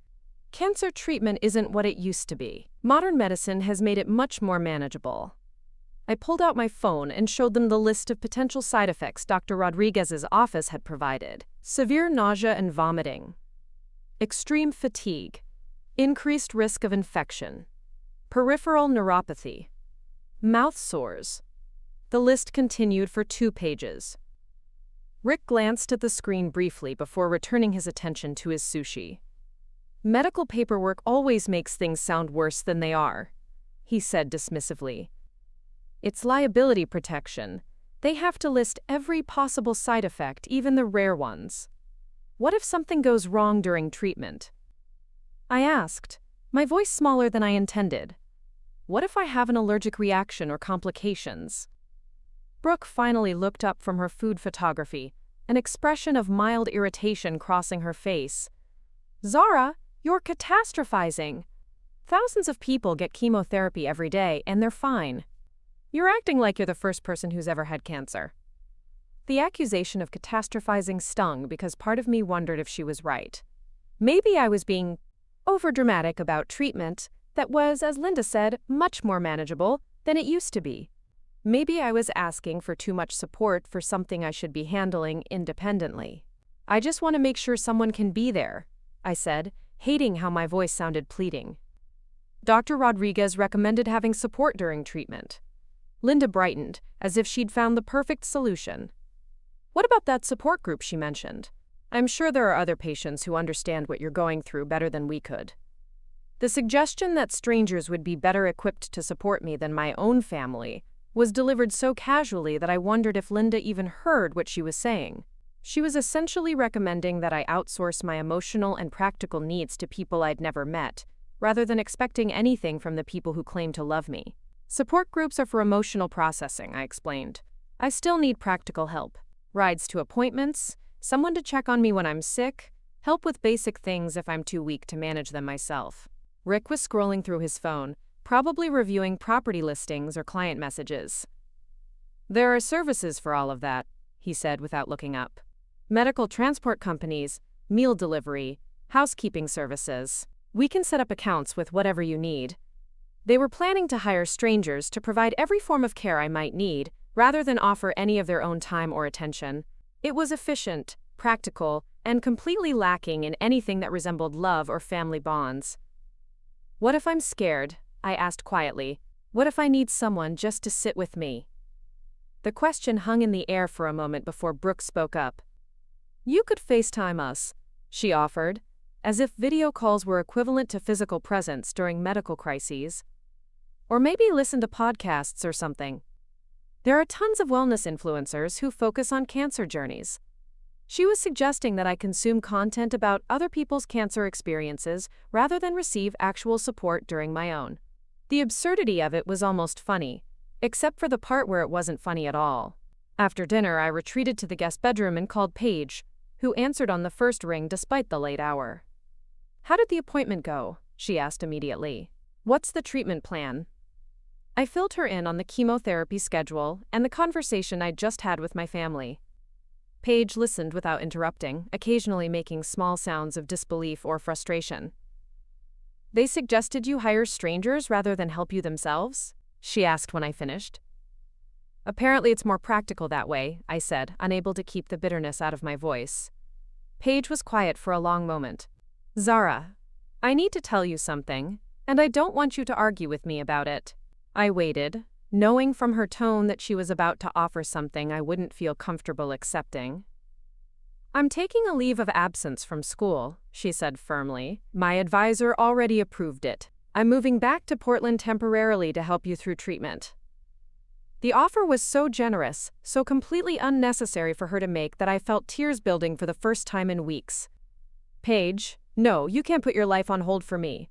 Cancer treatment isn't what it used to be. Modern medicine has made it much more manageable." I pulled out my phone and showed them the list of potential side effects Dr. Rodriguez's office had provided. Severe nausea and vomiting, extreme fatigue, increased risk of infection, peripheral neuropathy, mouth sores. The list continued for 2 pages. Rick glanced at the screen briefly before returning his attention to his sushi. "Medical paperwork always makes things sound worse than they are," he said dismissively. "It's liability protection. They have to list every possible side effect, even the rare ones. What if something goes wrong during treatment?" I asked, my voice smaller than I intended. "What if I have an allergic reaction or complications?" Brooke finally looked up from her food photography, an expression of mild irritation crossing her face. "Zara, you're catastrophizing. Thousands of people get chemotherapy every day, and they're fine. You're acting like you're the first person who's ever had cancer." The accusation of catastrophizing stung because part of me wondered if she was right. Maybe I was being overdramatic about treatment that was, as Linda said, much more manageable than it used to be. Maybe I was asking for too much support for something I should be handling independently. "I just want to make sure someone can be there," I said, hating how my voice sounded pleading. Dr. Rodriguez recommended having support during treatment. Linda brightened, as if she'd found the perfect solution. "What about that support group she mentioned? I'm sure there are other patients who understand what you're going through better than we could." The suggestion that strangers would be better equipped to support me than my own family was delivered so casually that I wondered if Linda even heard what she was saying. She was essentially recommending that I outsource my emotional and practical needs to people I'd never met, rather than expecting anything from the people who claim to love me. Support groups are for emotional processing, I explained. I still need practical help. Rides to appointments, someone to check on me when I'm sick, help with basic things if I'm too weak to manage them myself. Rick was scrolling through his phone, probably reviewing property listings or client messages. There are services for all of that, he said without looking up. Medical transport companies, meal delivery, housekeeping services. We can set up accounts with whatever you need. They were planning to hire strangers to provide every form of care I might need, rather than offer any of their own time or attention. It was efficient, practical, and completely lacking in anything that resembled love or family bonds. What if I'm scared? I asked quietly. What if I need someone just to sit with me? The question hung in the air for a moment before Brooke spoke up. You could FaceTime us, she offered, as if video calls were equivalent to physical presence during medical crises. Or maybe listen to podcasts or something. There are tons of wellness influencers who focus on cancer journeys. She was suggesting that I consume content about other people's cancer experiences rather than receive actual support during my own. The absurdity of it was almost funny, except for the part where it wasn't funny at all. After dinner, I retreated to the guest bedroom and called Paige, who answered on the first ring despite the late hour. How did the appointment go? She asked immediately. What's the treatment plan? I filled her in on the chemotherapy schedule and the conversation I'd just had with my family. Paige listened without interrupting, occasionally making small sounds of disbelief or frustration. They suggested you hire strangers rather than help you themselves? She asked when I finished. Apparently it's more practical that way, I said, unable to keep the bitterness out of my voice. Paige was quiet for a long moment. Zara, I need to tell you something, and I don't want you to argue with me about it. I waited, knowing from her tone that she was about to offer something I wouldn't feel comfortable accepting. I'm taking a leave of absence from school, she said firmly. My advisor already approved it. I'm moving back to Portland temporarily to help you through treatment. The offer was so generous, so completely unnecessary for her to make that I felt tears building for the first time in weeks. Paige, no, you can't put your life on hold for me.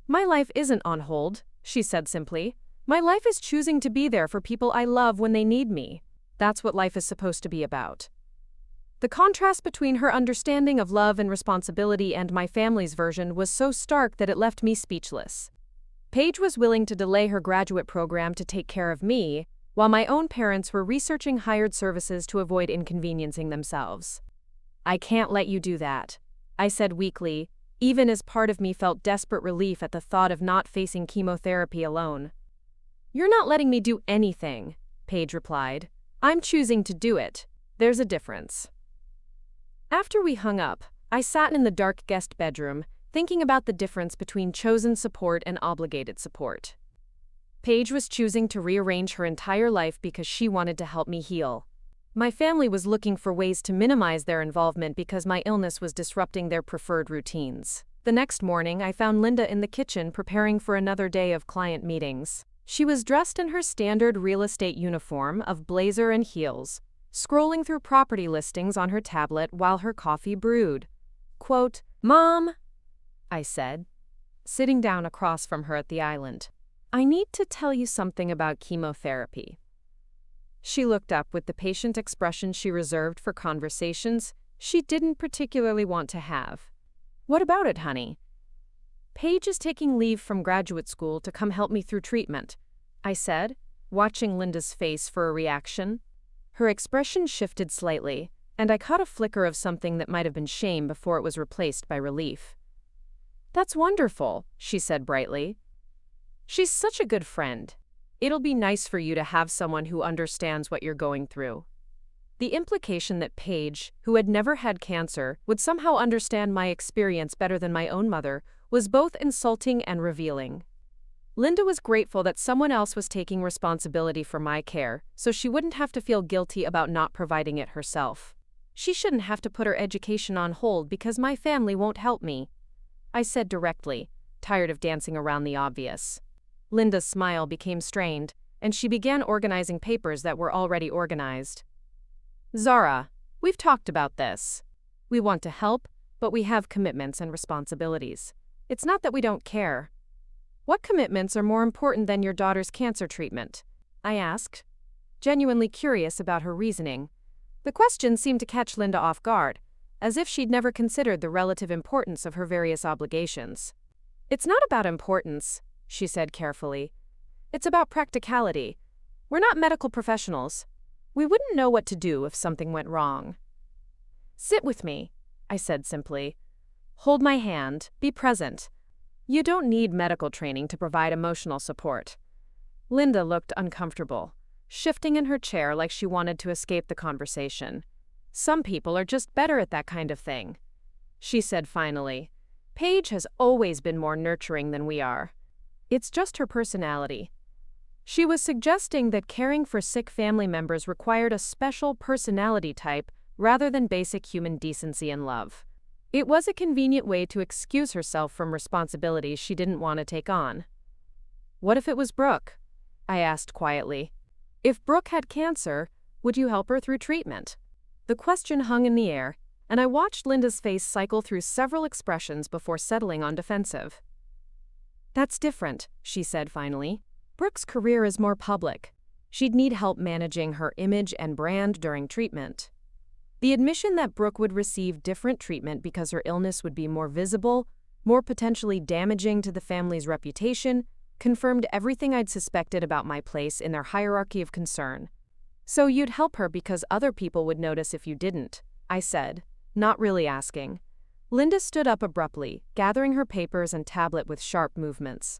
My life isn't on hold, she said simply. My life is choosing to be there for people I love when they need me. That's what life is supposed to be about. The contrast between her understanding of love and responsibility and my family's version was so stark that it left me speechless. Paige was willing to delay her graduate program to take care of me, while my own parents were researching hired services to avoid inconveniencing themselves. I can't let you do that, I said weakly, even as part of me felt desperate relief at the thought of not facing chemotherapy alone. You're not letting me do anything, Paige replied. I'm choosing to do it. There's a difference. After we hung up, I sat in the dark guest bedroom, thinking about the difference between chosen support and obligated support. Paige was choosing to rearrange her entire life because she wanted to help me heal. My family was looking for ways to minimize their involvement because my illness was disrupting their preferred routines. The next morning, I found Linda in the kitchen preparing for another day of client meetings. She was dressed in her standard real estate uniform of blazer and heels, scrolling through property listings on her tablet while her coffee brewed. Quote, Mom, I said, sitting down across from her at the island. I need to tell you something about chemotherapy. She looked up with the patient expression she reserved for conversations she didn't particularly want to have. What about it, honey? Paige is taking leave from graduate school to come help me through treatment, I said, watching Linda's face for a reaction. Her expression shifted slightly, and I caught a flicker of something that might have been shame before it was replaced by relief. That's wonderful, she said brightly. She's such a good friend. It'll be nice for you to have someone who understands what you're going through. The implication that Paige, who had never had cancer, would somehow understand my experience better than my own mother was both insulting and revealing. Linda was grateful that someone else was taking responsibility for my care, so she wouldn't have to feel guilty about not providing it herself. She shouldn't have to put her education on hold because my family won't help me, I said directly, tired of dancing around the obvious. Linda's smile became strained, and she began organizing papers that were already organized. Zara, we've talked about this. We want to help, but we have commitments and responsibilities. It's not that we don't care. What commitments are more important than your daughter's cancer treatment? I asked, genuinely curious about her reasoning. The question seemed to catch Linda off guard, as if she'd never considered the relative importance of her various obligations. It's not about importance, she said carefully. It's about practicality. We're not medical professionals. We wouldn't know what to do if something went wrong. Sit with me, I said simply. Hold my hand, be present. You don't need medical training to provide emotional support. Linda looked uncomfortable, shifting in her chair like she wanted to escape the conversation. Some people are just better at that kind of thing, she said finally. Paige has always been more nurturing than we are. It's just her personality. She was suggesting that caring for sick family members required a special personality type rather than basic human decency and love. It was a convenient way to excuse herself from responsibilities she didn't want to take on. What if it was Brooke? I asked quietly. If Brooke had cancer, would you help her through treatment? The question hung in the air, and I watched Linda's face cycle through several expressions before settling on defensive. That's different, she said finally. Brooke's career is more public. She'd need help managing her image and brand during treatment. The admission that Brooke would receive different treatment because her illness would be more visible, more potentially damaging to the family's reputation, confirmed everything I'd suspected about my place in their hierarchy of concern. So you'd help her because other people would notice if you didn't, I said, not really asking. Linda stood up abruptly, gathering her papers and tablet with sharp movements.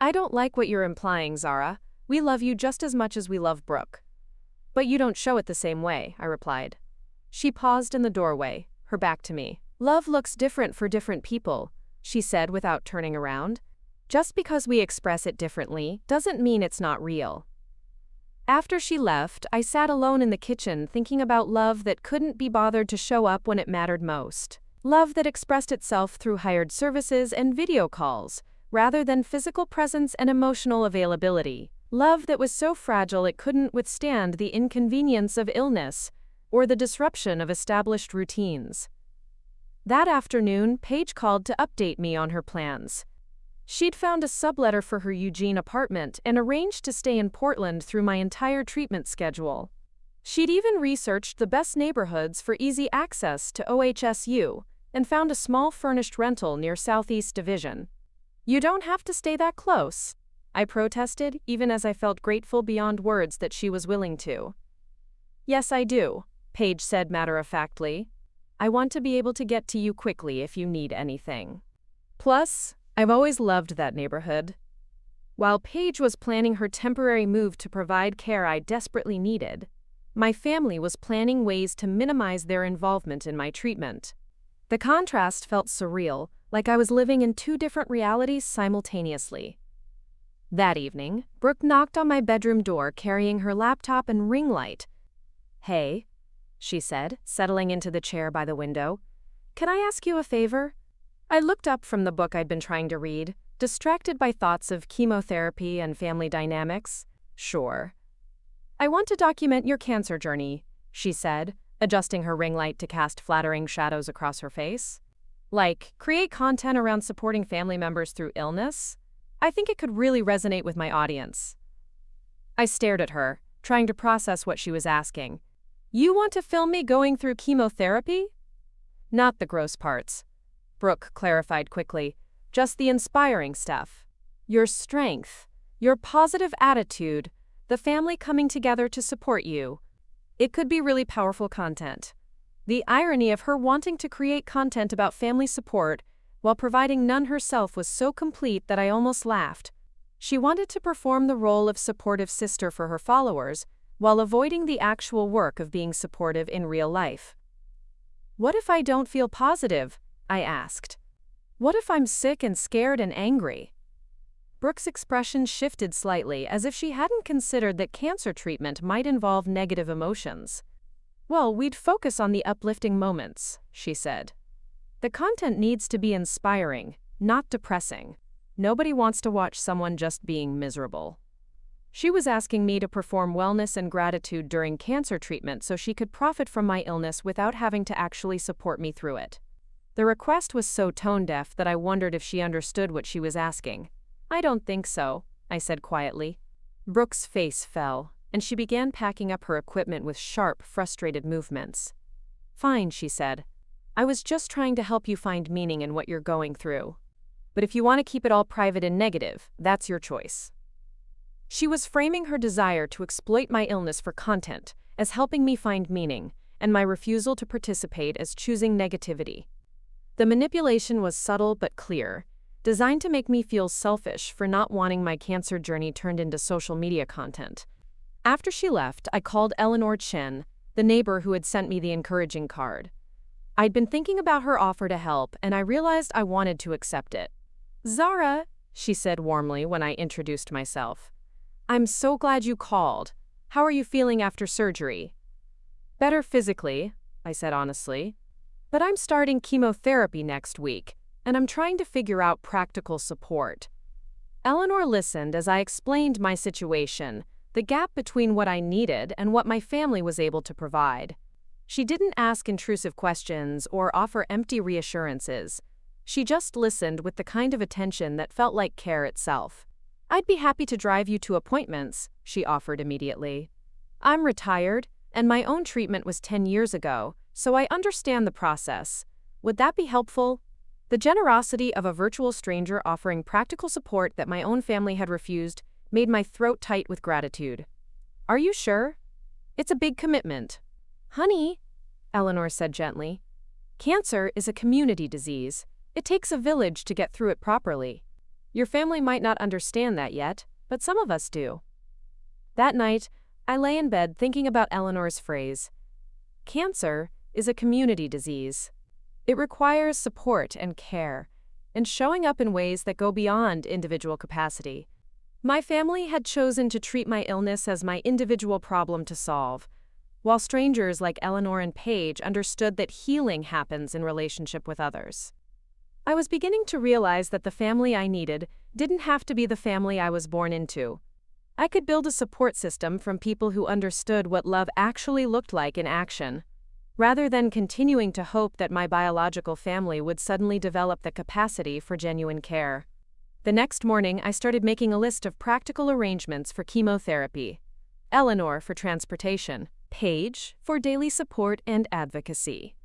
I don't like what you're implying, Zara. We love you just as much as we love Brooke. But you don't show it the same way, I replied. She paused in the doorway, her back to me. Love looks different for different people, she said without turning around. Just because we express it differently doesn't mean it's not real. After she left, I sat alone in the kitchen thinking about love that couldn't be bothered to show up when it mattered most. Love that expressed itself through hired services and video calls, rather than physical presence and emotional availability. Love that was so fragile it couldn't withstand the inconvenience of illness or the disruption of established routines. That afternoon, Paige called to update me on her plans. She'd found a subletter for her Eugene apartment and arranged to stay in Portland through my entire treatment schedule. She'd even researched the best neighborhoods for easy access to OHSU and found a small furnished rental near Southeast Division. You don't have to stay that close, I protested, even as I felt grateful beyond words that she was willing to. Yes, I do, Paige said matter-of-factly. I want to be able to get to you quickly if you need anything. Plus, I've always loved that neighborhood. While Paige was planning her temporary move to provide care I desperately needed, my family was planning ways to minimize their involvement in my treatment. The contrast felt surreal, like I was living in two different realities simultaneously. That evening, Brooke knocked on my bedroom door carrying her laptop and ring light. Hey, she said, settling into the chair by the window. Can I ask you a favor? I looked up from the book I'd been trying to read, distracted by thoughts of chemotherapy and family dynamics. Sure. I want to document your cancer journey, she said, adjusting her ring light to cast flattering shadows across her face. Like, create content around supporting family members through illness? I think it could really resonate with my audience. I stared at her, trying to process what she was asking. You want to film me going through chemotherapy? Not the gross parts, Brooke clarified quickly. Just the inspiring stuff. Your strength, your positive attitude, the family coming together to support you. It could be really powerful content. The irony of her wanting to create content about family support while providing none herself was so complete that I almost laughed. She wanted to perform the role of supportive sister for her followers while avoiding the actual work of being supportive in real life. What if I don't feel positive? I asked. What if I'm sick and scared and angry? Brooke's expression shifted slightly, as if she hadn't considered that cancer treatment might involve negative emotions. Well, we'd focus on the uplifting moments, she said. The content needs to be inspiring, not depressing. Nobody wants to watch someone just being miserable. She was asking me to perform wellness and gratitude during cancer treatment so she could profit from my illness without having to actually support me through it. The request was so tone-deaf that I wondered if she understood what she was asking. "I don't think so," I said quietly. Brooke's face fell, and she began packing up her equipment with sharp, frustrated movements. "Fine," she said. "I was just trying to help you find meaning in what you're going through. But if you want to keep it all private and negative, that's your choice." She was framing her desire to exploit my illness for content as helping me find meaning, and my refusal to participate as choosing negativity. The manipulation was subtle but clear, designed to make me feel selfish for not wanting my cancer journey turned into social media content. After she left, I called Eleanor Chen, the neighbor who had sent me the encouraging card. I'd been thinking about her offer to help, and I realized I wanted to accept it. "Zara," she said warmly when I introduced myself. "I'm so glad you called. How are you feeling after surgery?" "Better physically," I said honestly. "But I'm starting chemotherapy next week, and I'm trying to figure out practical support." Eleanor listened as I explained my situation, the gap between what I needed and what my family was able to provide. She didn't ask intrusive questions or offer empty reassurances. She just listened with the kind of attention that felt like care itself. "I'd be happy to drive you to appointments," she offered immediately. "I'm retired, and my own treatment was 10 years ago, so I understand the process. Would that be helpful?" The generosity of a virtual stranger offering practical support that my own family had refused made my throat tight with gratitude. "Are you sure? It's a big commitment." "Honey," Eleanor said gently, "cancer is a community disease. It takes a village to get through it properly. Your family might not understand that yet, but some of us do." That night, I lay in bed thinking about Eleanor's phrase. Cancer is a community disease. It requires support and care, and showing up in ways that go beyond individual capacity. My family had chosen to treat my illness as my individual problem to solve, while strangers like Eleanor and Paige understood that healing happens in relationship with others. I was beginning to realize that the family I needed didn't have to be the family I was born into. I could build a support system from people who understood what love actually looked like in action, rather than continuing to hope that my biological family would suddenly develop the capacity for genuine care. The next morning, I started making a list of practical arrangements for chemotherapy. Eleanor for transportation, Paige for daily support and advocacy.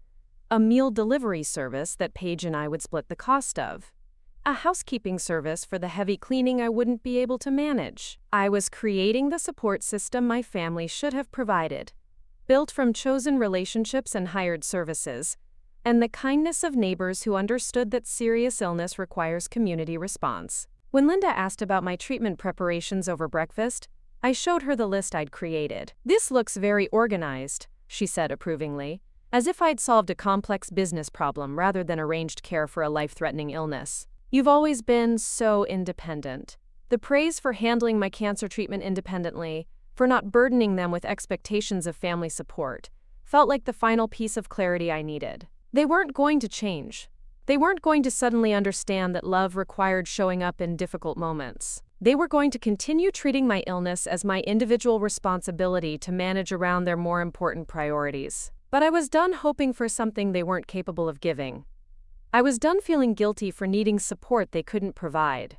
A meal delivery service that Paige and I would split the cost of. A housekeeping service for the heavy cleaning I wouldn't be able to manage. I was creating the support system my family should have provided, built from chosen relationships and hired services, and the kindness of neighbors who understood that serious illness requires community response. When Linda asked about my treatment preparations over breakfast, I showed her the list I'd created. "This looks very organized," she said approvingly, as if I'd solved a complex business problem rather than arranged care for a life-threatening illness. "You've always been so independent." The praise for handling my cancer treatment independently, for not burdening them with expectations of family support, felt like the final piece of clarity I needed. They weren't going to change. They weren't going to suddenly understand that love required showing up in difficult moments. They were going to continue treating my illness as my individual responsibility to manage around their more important priorities. But I was done hoping for something they weren't capable of giving. I was done feeling guilty for needing support they couldn't provide.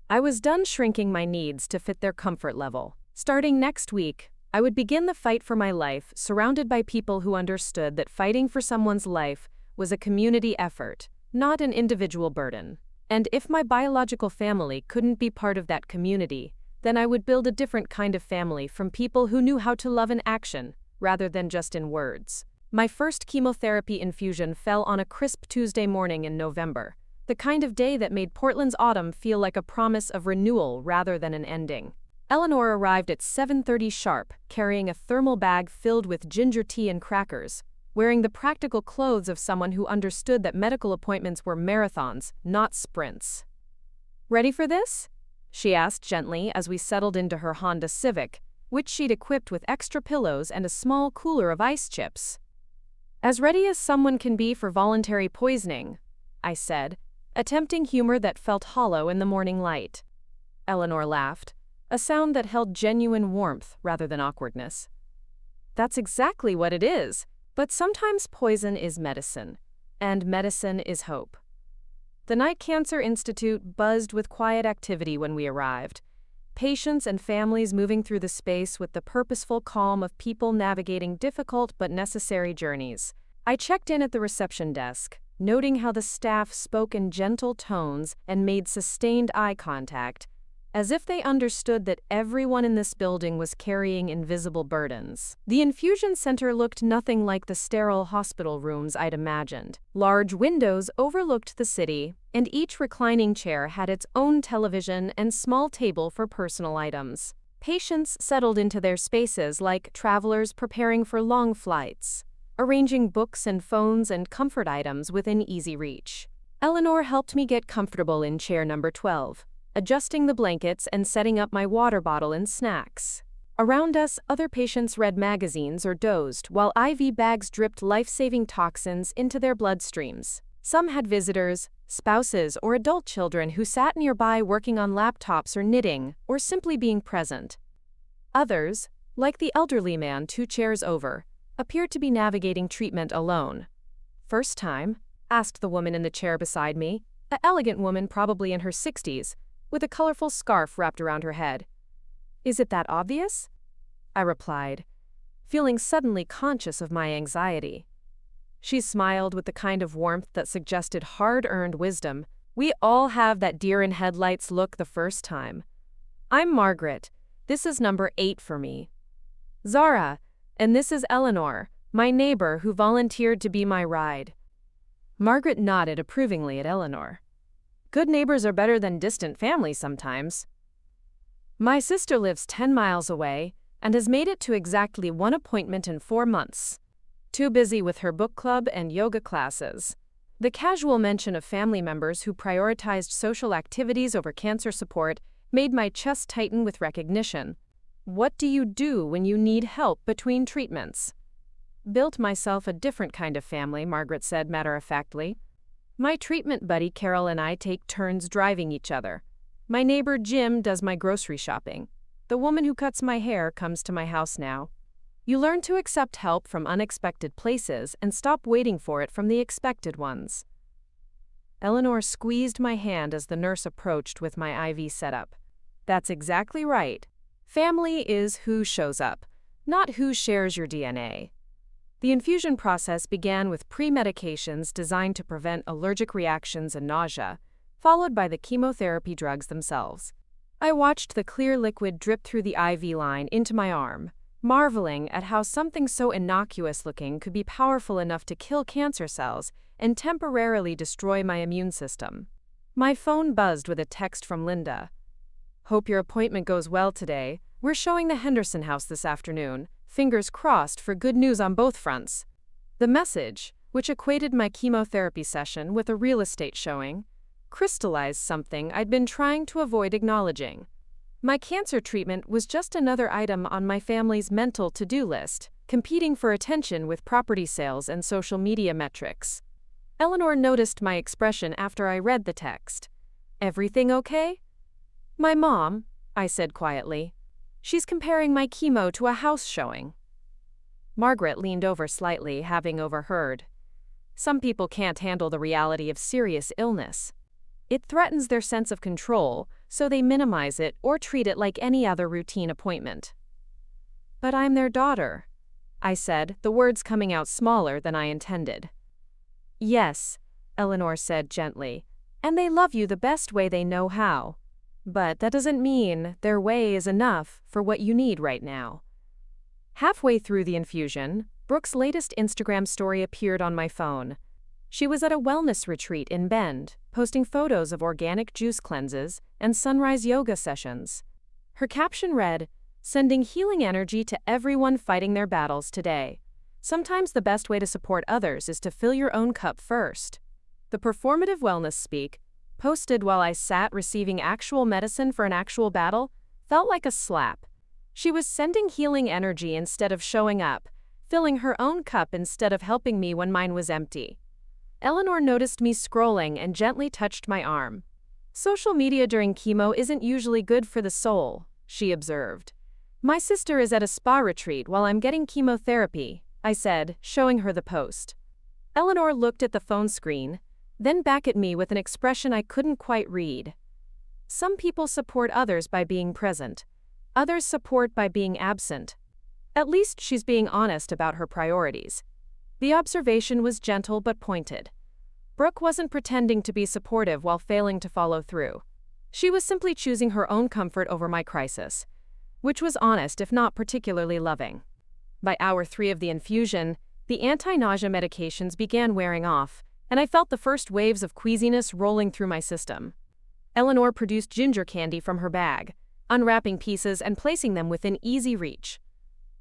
I was done shrinking my needs to fit their comfort level. Starting next week, I would begin the fight for my life, surrounded by people who understood that fighting for someone's life was a community effort, not an individual burden. And if my biological family couldn't be part of that community, then I would build a different kind of family from people who knew how to love in action, rather than just in words. My first chemotherapy infusion fell on a crisp Tuesday morning in November, the kind of day that made Portland's autumn feel like a promise of renewal rather than an ending. Eleanor arrived at 7:30 sharp, carrying a thermal bag filled with ginger tea and crackers, wearing the practical clothes of someone who understood that medical appointments were marathons, not sprints. "Ready for this?" she asked gently as we settled into her Honda Civic, which she'd equipped with extra pillows and a small cooler of ice chips. "As ready as someone can be for voluntary poisoning," I said, attempting humor that felt hollow in the morning light. Eleanor laughed. a sound that held genuine warmth rather than awkwardness. That's exactly what it is, but sometimes poison is medicine, and medicine is hope. The Night Cancer Institute buzzed with quiet activity when we arrived, patients and families moving through the space with the purposeful calm of people navigating difficult but necessary journeys. I checked in at the reception desk, noting how the staff spoke in gentle tones and made sustained eye contact, as if they understood that everyone in this building was carrying invisible burdens. The infusion center looked nothing like the sterile hospital rooms I'd imagined. Large windows overlooked the city, and each reclining chair had its own television and small table for personal items. Patients settled into their spaces like travelers preparing for long flights, arranging books and phones and comfort items within easy reach. Eleanor helped me get comfortable in chair number 12, adjusting the blankets and setting up my water bottle and snacks. Around us, other patients read magazines or dozed, while IV bags dripped life-saving toxins into their bloodstreams. Some had visitors, spouses, or adult children who sat nearby working on laptops or knitting, or simply being present. Others, like the elderly man 2 chairs over, appeared to be navigating treatment alone. "First time?" asked the woman in the chair beside me, an elegant woman probably in her 60s, with a colorful scarf wrapped around her head. "Is it that obvious?" I replied, feeling suddenly conscious of my anxiety. She smiled with the kind of warmth that suggested hard-earned wisdom. "We all have that deer-in-headlights look the first time. I'm Margaret. This is number 8 for me. Zara, and this is Eleanor, my neighbor who volunteered to be my ride." Margaret nodded approvingly at Eleanor. "Good neighbors are better than distant family sometimes." My sister lives 10 miles away and has made it to exactly 1 appointment in 4 months. Too busy with her book club and yoga classes. The casual mention of family members who prioritized social activities over cancer support made my chest tighten with recognition. "What do you do when you need help between treatments?" "Built myself a different kind of family," Margaret said matter-of-factly. "My treatment buddy Carol and I take turns driving each other. My neighbor Jim does my grocery shopping. The woman who cuts my hair comes to my house now. You learn to accept help from unexpected places and stop waiting for it from the expected ones." Eleanor squeezed my hand as the nurse approached with my IV setup. "That's exactly right. Family is who shows up, not who shares your DNA." The infusion process began with pre-medications designed to prevent allergic reactions and nausea, followed by the chemotherapy drugs themselves. I watched the clear liquid drip through the IV line into my arm, marveling at how something so innocuous-looking could be powerful enough to kill cancer cells and temporarily destroy my immune system. My phone buzzed with a text from Linda. "Hope your appointment goes well today. We're showing the Henderson house this afternoon. Fingers crossed for good news on both fronts." The message, which equated my chemotherapy session with a real estate showing, crystallized something I'd been trying to avoid acknowledging. My cancer treatment was just another item on my family's mental to-do list, competing for attention with property sales and social media metrics. Eleanor noticed my expression after I read the text. "Everything okay?" "My mom," I said quietly. "She's comparing my chemo to a house showing." Margaret leaned over slightly, having overheard. "Some people can't handle the reality of serious illness. It threatens their sense of control, so they minimize it or treat it like any other routine appointment." "But I'm their daughter," I said, the words coming out smaller than I intended. "Yes," Eleanor said gently, "and they love you the best way they know how. But that doesn't mean their way is enough for what you need right now." Halfway through the infusion, Brooke's latest Instagram story appeared on my phone. She was at a wellness retreat in Bend, posting photos of organic juice cleanses and sunrise yoga sessions. Her caption read, "Sending healing energy to everyone fighting their battles today. Sometimes the best way to support others is to fill your own cup first." The performative wellness speak, posted while I sat receiving actual medicine for an actual battle, felt like a slap. She was sending healing energy instead of showing up, filling her own cup instead of helping me when mine was empty. Eleanor noticed me scrolling and gently touched my arm. "Social media during chemo isn't usually good for the soul," she observed. My sister is at a spa retreat while I'm getting chemotherapy, I said, showing her the post. Eleanor looked at the phone screen, then back at me with an expression I couldn't quite read. Some people support others by being present. Others support by being absent. At least she's being honest about her priorities. The observation was gentle but pointed. Brooke wasn't pretending to be supportive while failing to follow through. She was simply choosing her own comfort over my crisis, which was honest if not particularly loving. By hour 3 of the infusion, the anti-nausea medications began wearing off, and I felt the first waves of queasiness rolling through my system. Eleanor produced ginger candy from her bag, unwrapping pieces and placing them within easy reach.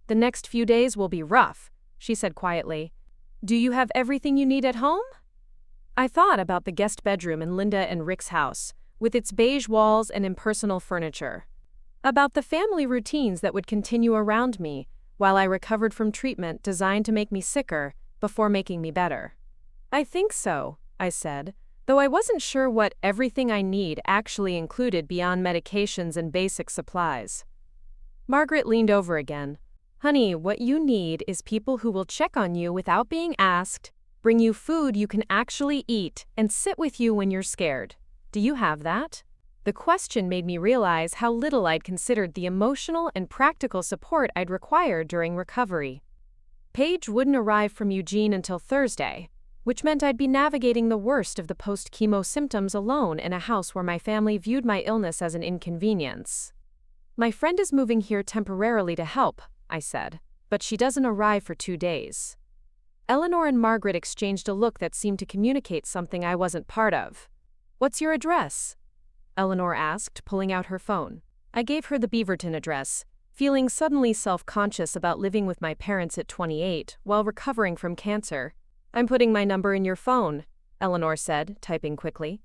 The next few days will be rough, she said quietly. Do you have everything you need at home? I thought about the guest bedroom in Linda and Rick's house, with its beige walls and impersonal furniture. About the family routines that would continue around me while I recovered from treatment designed to make me sicker before making me better. I think so, I said, though I wasn't sure what everything I need actually included beyond medications and basic supplies. Margaret leaned over again. Honey, what you need is people who will check on you without being asked, bring you food you can actually eat, and sit with you when you're scared. Do you have that? The question made me realize how little I'd considered the emotional and practical support I'd required during recovery. Paige wouldn't arrive from Eugene until Thursday, which meant I'd be navigating the worst of the post-chemo symptoms alone in a house where my family viewed my illness as an inconvenience. My friend is moving here temporarily to help, I said, but she doesn't arrive for 2 days. Eleanor and Margaret exchanged a look that seemed to communicate something I wasn't part of. What's your address? Eleanor asked, pulling out her phone. I gave her the Beaverton address, feeling suddenly self-conscious about living with my parents at 28 while recovering from cancer. I'm putting my number in your phone, Eleanor said, typing quickly.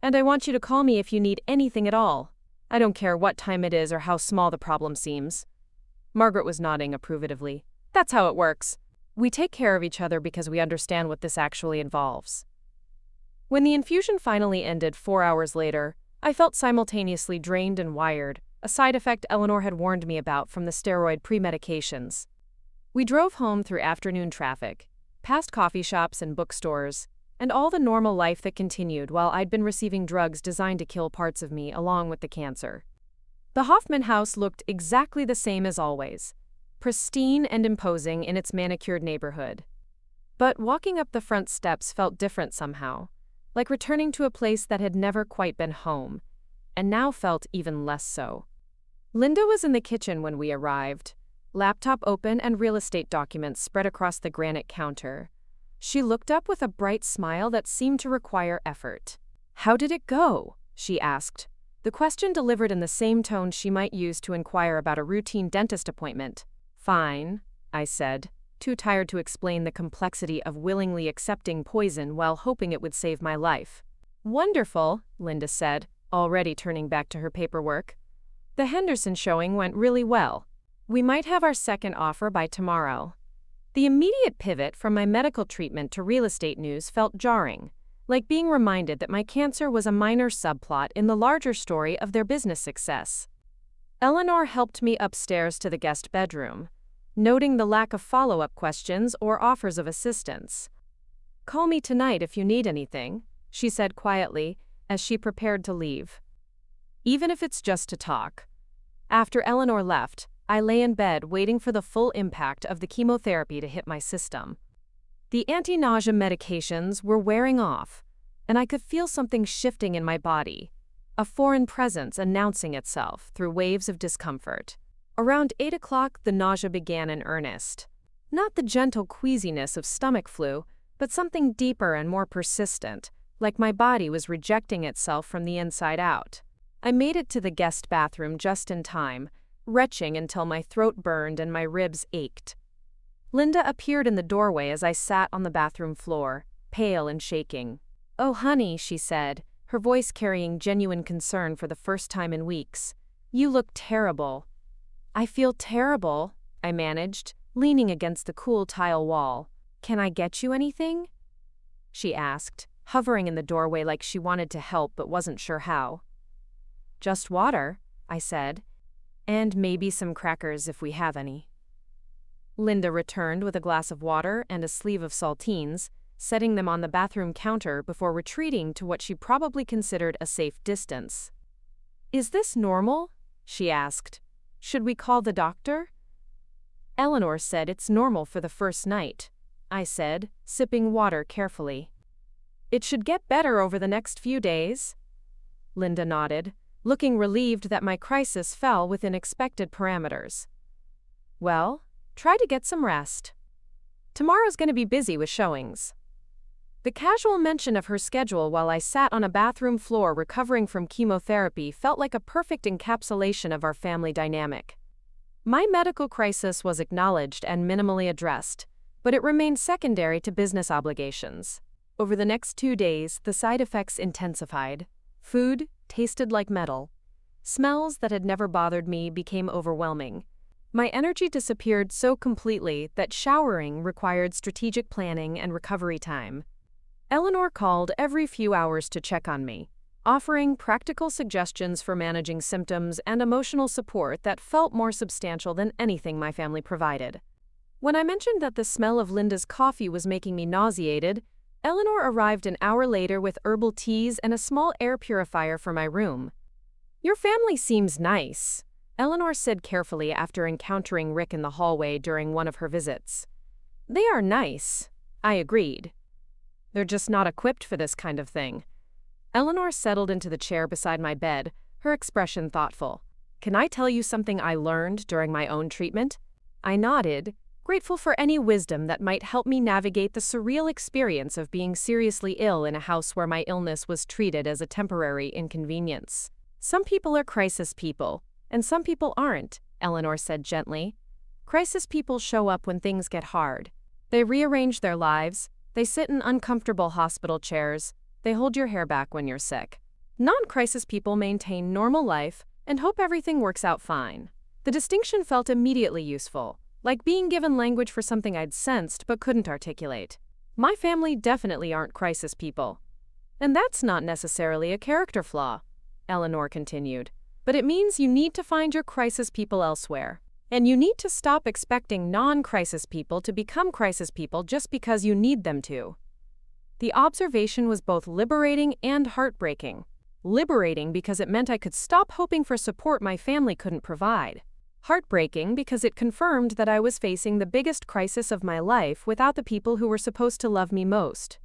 And I want you to call me if you need anything at all. I don't care what time it is or how small the problem seems. Margaret was nodding approvatively. That's how it works. We take care of each other because we understand what this actually involves. When the infusion finally ended 4 hours later, I felt simultaneously drained and wired, a side effect Eleanor had warned me about from the steroid pre-medications. We drove home through afternoon traffic, past coffee shops and bookstores, and all the normal life that continued while I'd been receiving drugs designed to kill parts of me along with the cancer. The Hoffman house looked exactly the same as always, pristine and imposing in its manicured neighborhood. But walking up the front steps felt different somehow, like returning to a place that had never quite been home, and now felt even less so. Linda was in the kitchen when we arrived, laptop open and real estate documents spread across the granite counter. She looked up with a bright smile that seemed to require effort. How did it go? She asked, the question delivered in the same tone she might use to inquire about a routine dentist appointment. Fine, I said, too tired to explain the complexity of willingly accepting poison while hoping it would save my life. Wonderful, Linda said, already turning back to her paperwork. The Henderson showing went really well. We might have our second offer by tomorrow. The immediate pivot from my medical treatment to real estate news felt jarring, like being reminded that my cancer was a minor subplot in the larger story of their business success. Eleanor helped me upstairs to the guest bedroom, noting the lack of follow-up questions or offers of assistance. Call me tonight if you need anything, she said quietly as she prepared to leave. Even if it's just to talk. After Eleanor left, I lay in bed waiting for the full impact of the chemotherapy to hit my system. The anti-nausea medications were wearing off, and I could feel something shifting in my body, a foreign presence announcing itself through waves of discomfort. Around 8 o'clock, the nausea began in earnest. Not the gentle queasiness of stomach flu, but something deeper and more persistent, like my body was rejecting itself from the inside out. I made it to the guest bathroom just in time, retching until my throat burned and my ribs ached. Linda appeared in the doorway as I sat on the bathroom floor, pale and shaking. "Oh, honey," she said, her voice carrying genuine concern for the first time in weeks. "You look terrible." "I feel terrible," I managed, leaning against the cool tile wall. "Can I get you anything?" she asked, hovering in the doorway like she wanted to help but wasn't sure how. "Just water," I said. And maybe some crackers if we have any. Linda returned with a glass of water and a sleeve of saltines, setting them on the bathroom counter before retreating to what she probably considered a safe distance. "Is this normal?" she asked. "Should we call the doctor?" "Eleanor said it's normal for the first night," I said, sipping water carefully. "It should get better over the next few days." Linda nodded, looking relieved that my crisis fell within expected parameters. "Well, try to get some rest. Tomorrow's going to be busy with showings." The casual mention of her schedule while I sat on a bathroom floor recovering from chemotherapy felt like a perfect encapsulation of our family dynamic. My medical crisis was acknowledged and minimally addressed, but it remained secondary to business obligations. Over the next 2 days, the side effects intensified. Food tasted like metal. Smells that had never bothered me became overwhelming. My energy disappeared so completely that showering required strategic planning and recovery time. Eleanor called every few hours to check on me, offering practical suggestions for managing symptoms and emotional support that felt more substantial than anything my family provided. When I mentioned that the smell of Linda's coffee was making me nauseated, Eleanor arrived an hour later with herbal teas and a small air purifier for my room. "Your family seems nice," Eleanor said carefully after encountering Rick in the hallway during one of her visits. "They are nice," I agreed. "They're just not equipped for this kind of thing." Eleanor settled into the chair beside my bed, her expression thoughtful. "Can I tell you something I learned during my own treatment?" I nodded, grateful for any wisdom that might help me navigate the surreal experience of being seriously ill in a house where my illness was treated as a temporary inconvenience. "Some people are crisis people, and some people aren't," Eleanor said gently. "Crisis people show up when things get hard. They rearrange their lives. They sit in uncomfortable hospital chairs. They hold your hair back when you're sick. Non-crisis people maintain normal life and hope everything works out fine." The distinction felt immediately useful, like being given language for something I'd sensed but couldn't articulate. My family definitely aren't crisis people. "And that's not necessarily a character flaw," Eleanor continued. "But it means you need to find your crisis people elsewhere. And you need to stop expecting non-crisis people to become crisis people just because you need them to." The observation was both liberating and heartbreaking. Liberating because it meant I could stop hoping for support my family couldn't provide. Heartbreaking because it confirmed that I was facing the biggest crisis of my life without the people who were supposed to love me most.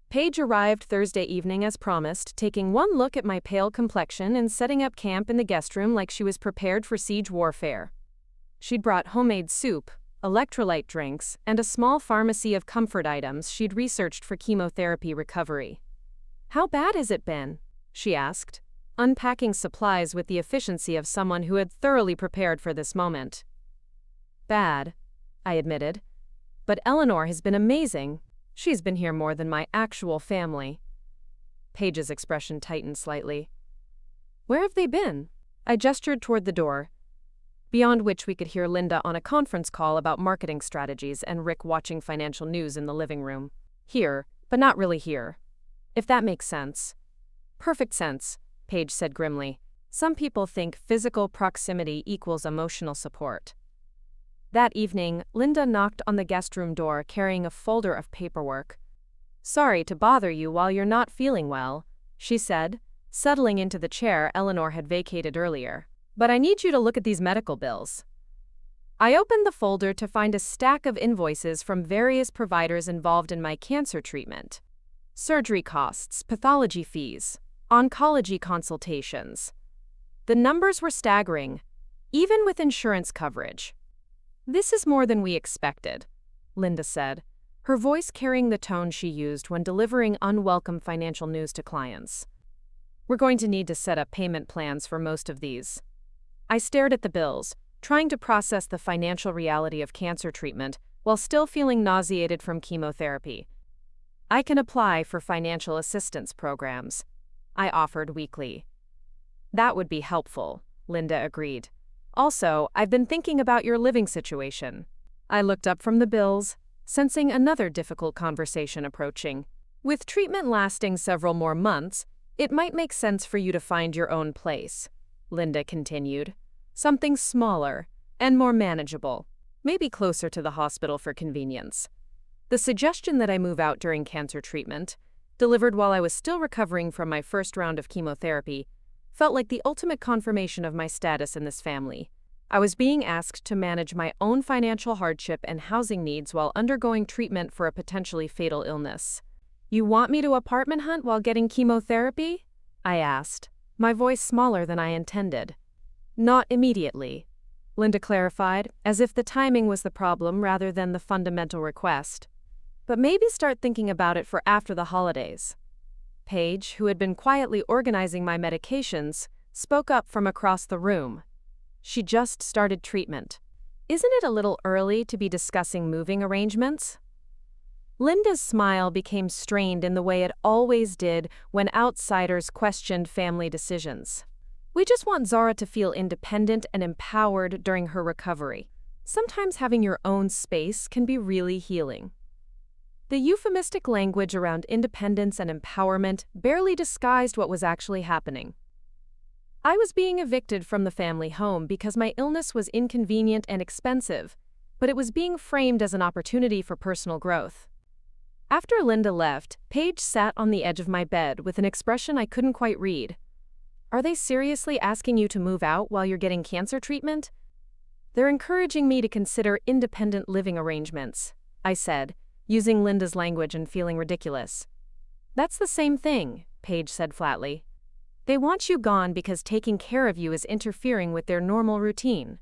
Paige arrived Thursday evening as promised, taking one look at my pale complexion and setting up camp in the guest room like she was prepared for siege warfare. She'd brought homemade soup, electrolyte drinks, and a small pharmacy of comfort items she'd researched for chemotherapy recovery. "How bad has it been?" she asked, unpacking supplies with the efficiency of someone who had thoroughly prepared for this moment. "Bad," I admitted. "But Eleanor has been amazing. She's been here more than my actual family." Paige's expression tightened slightly. "Where have they been?" I gestured toward the door, beyond which we could hear Linda on a conference call about marketing strategies and Rick watching financial news in the living room. "Here, but not really here. If that makes sense." "Perfect sense," Paige said grimly. "Some people think physical proximity equals emotional support." That evening, Linda knocked on the guest room door carrying a folder of paperwork. "Sorry to bother you while you're not feeling well," she said, settling into the chair Eleanor had vacated earlier. "But I need you to look at these medical bills." I opened the folder to find a stack of invoices from various providers involved in my cancer treatment. Surgery costs, pathology fees, oncology consultations. The numbers were staggering, even with insurance coverage. "This is more than we expected," Linda said, her voice carrying the tone she used when delivering unwelcome financial news to clients. "We're going to need to set up payment plans for most of these." I stared at the bills, trying to process the financial reality of cancer treatment while still feeling nauseated from chemotherapy. "I can apply for financial assistance programs," I offered weakly. "That would be helpful," Linda agreed. "Also, I've been thinking about your living situation." I looked up from the bills, sensing another difficult conversation approaching. "With treatment lasting several more months, it might make sense for you to find your own place," Linda continued. Something smaller and more manageable, maybe closer to the hospital for convenience. The suggestion that I move out during cancer treatment, delivered while I was still recovering from my first round of chemotherapy, felt like the ultimate confirmation of my status in this family. I was being asked to manage my own financial hardship and housing needs while undergoing treatment for a potentially fatal illness. "You want me to apartment hunt while getting chemotherapy?" I asked, my voice smaller than I intended. "Not immediately," Linda clarified, as if the timing was the problem rather than the fundamental request. "But maybe start thinking about it for after the holidays." Paige, who had been quietly organizing my medications, spoke up from across the room. "She just started treatment. Isn't it a little early to be discussing moving arrangements?" Linda's smile became strained in the way it always did when outsiders questioned family decisions. "We just want Zara to feel independent and empowered during her recovery. Sometimes having your own space can be really healing." The euphemistic language around independence and empowerment barely disguised what was actually happening. I was being evicted from the family home because my illness was inconvenient and expensive, but it was being framed as an opportunity for personal growth. After Linda left, Paige sat on the edge of my bed with an expression I couldn't quite read. "Are they seriously asking you to move out while you're getting cancer treatment?" "They're encouraging me to consider independent living arrangements," I said, using Linda's language and feeling ridiculous. "That's the same thing," Paige said flatly. "They want you gone because taking care of you is interfering with their normal routine."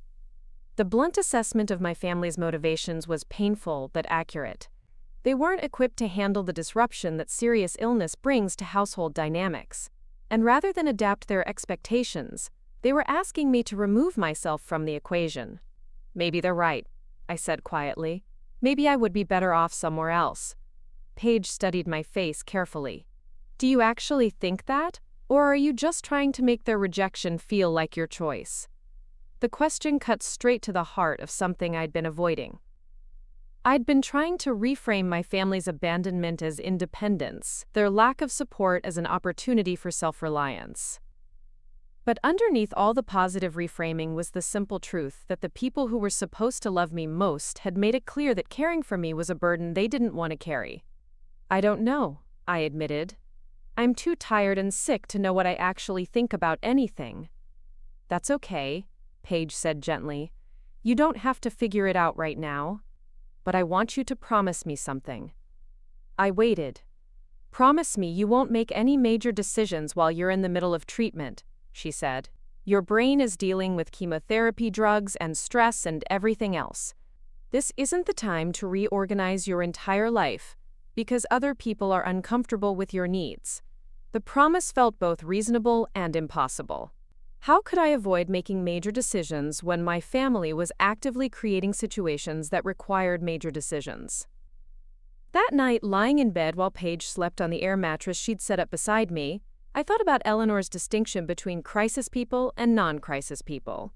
The blunt assessment of my family's motivations was painful but accurate. They weren't equipped to handle the disruption that serious illness brings to household dynamics. And rather than adapt their expectations, they were asking me to remove myself from the equation. "Maybe they're right," I said quietly. "Maybe I would be better off somewhere else." Paige studied my face carefully. "Do you actually think that? Or are you just trying to make their rejection feel like your choice?" The question cut straight to the heart of something I'd been avoiding. I'd been trying to reframe my family's abandonment as independence, their lack of support as an opportunity for self-reliance. But underneath all the positive reframing was the simple truth that the people who were supposed to love me most had made it clear that caring for me was a burden they didn't want to carry. "I don't know," I admitted. "I'm too tired and sick to know what I actually think about anything." "That's okay," Paige said gently. "You don't have to figure it out right now. But I want you to promise me something." I waited. "Promise me you won't make any major decisions while you're in the middle of treatment," she said. "Your brain is dealing with chemotherapy drugs and stress and everything else. This isn't the time to reorganize your entire life because other people are uncomfortable with your needs." The promise felt both reasonable and impossible. How could I avoid making major decisions when my family was actively creating situations that required major decisions? That night, lying in bed while Paige slept on the air mattress she'd set up beside me, I thought about Eleanor's distinction between crisis people and non-crisis people.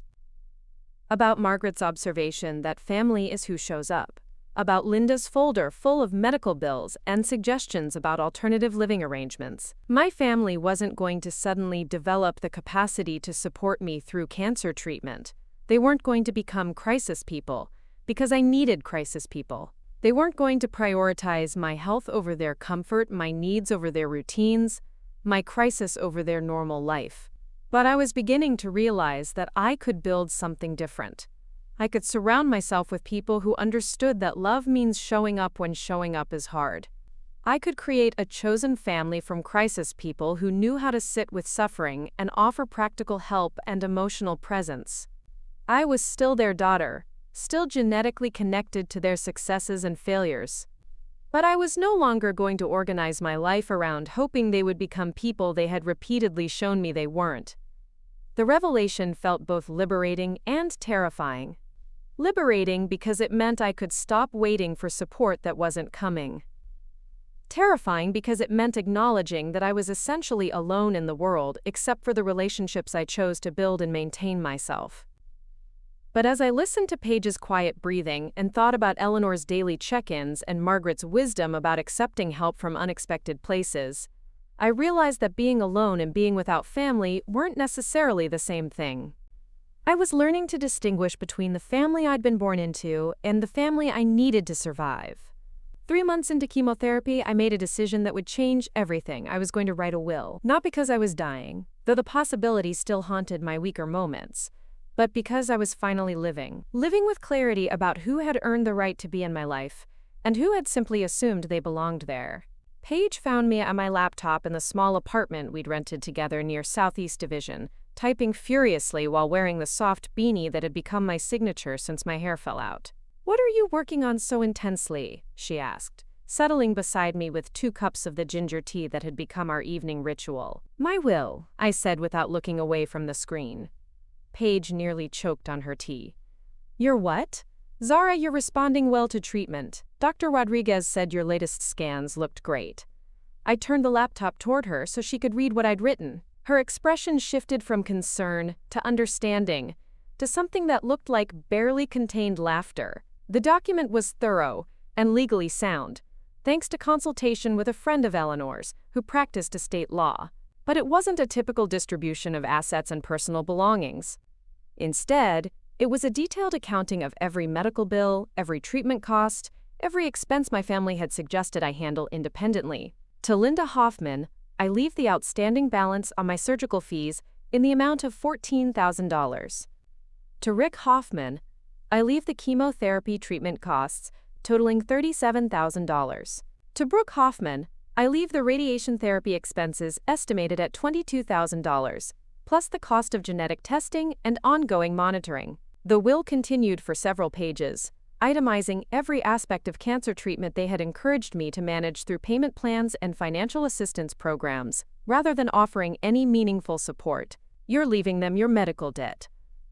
About Margaret's observation that family is who shows up. About Linda's folder full of medical bills and suggestions about alternative living arrangements. My family wasn't going to suddenly develop the capacity to support me through cancer treatment. They weren't going to become crisis people, because I needed crisis people. They weren't going to prioritize my health over their comfort, my needs over their routines, my crisis over their normal life. But I was beginning to realize that I could build something different. I could surround myself with people who understood that love means showing up when showing up is hard. I could create a chosen family from crisis people who knew how to sit with suffering and offer practical help and emotional presence. I was still their daughter, still genetically connected to their successes and failures. But I was no longer going to organize my life around hoping they would become people they had repeatedly shown me they weren't. The revelation felt both liberating and terrifying. Liberating because it meant I could stop waiting for support that wasn't coming. Terrifying because it meant acknowledging that I was essentially alone in the world except for the relationships I chose to build and maintain myself. But as I listened to Paige's quiet breathing and thought about Eleanor's daily check-ins and Margaret's wisdom about accepting help from unexpected places, I realized that being alone and being without family weren't necessarily the same thing. I was learning to distinguish between the family I'd been born into and the family I needed to survive. 3 months into chemotherapy, I made a decision that would change everything. I was going to write a will, not because I was dying, though the possibility still haunted my weaker moments, but because I was finally living with clarity about who had earned the right to be in my life and who had simply assumed they belonged there. Paige found me at my laptop in the small apartment we'd rented together near Southeast Division, typing furiously while wearing the soft beanie that had become my signature since my hair fell out. "What are you working on so intensely?" she asked, settling beside me with 2 cups of the ginger tea that had become our evening ritual. "My will," I said without looking away from the screen. Paige nearly choked on her tea. "Your what?" "Zara, you're responding well to treatment. Dr. Rodriguez said your latest scans looked great." I turned the laptop toward her so she could read what I'd written. Her expression shifted from concern to understanding, to something that looked like barely contained laughter. The document was thorough and legally sound, thanks to consultation with a friend of Eleanor's who practiced estate law. But it wasn't a typical distribution of assets and personal belongings. Instead, it was a detailed accounting of every medical bill, every treatment cost, every expense my family had suggested I handle independently. To Linda Hoffman, I leave the outstanding balance on my surgical fees in the amount of $14,000. To Rick Hoffman, I leave the chemotherapy treatment costs totaling $37,000. To Brooke Hoffman, I leave the radiation therapy expenses estimated at $22,000, plus the cost of genetic testing and ongoing monitoring. The will continued for several pages, itemizing every aspect of cancer treatment they had encouraged me to manage through payment plans and financial assistance programs, rather than offering any meaningful support. "You're leaving them your medical debt,"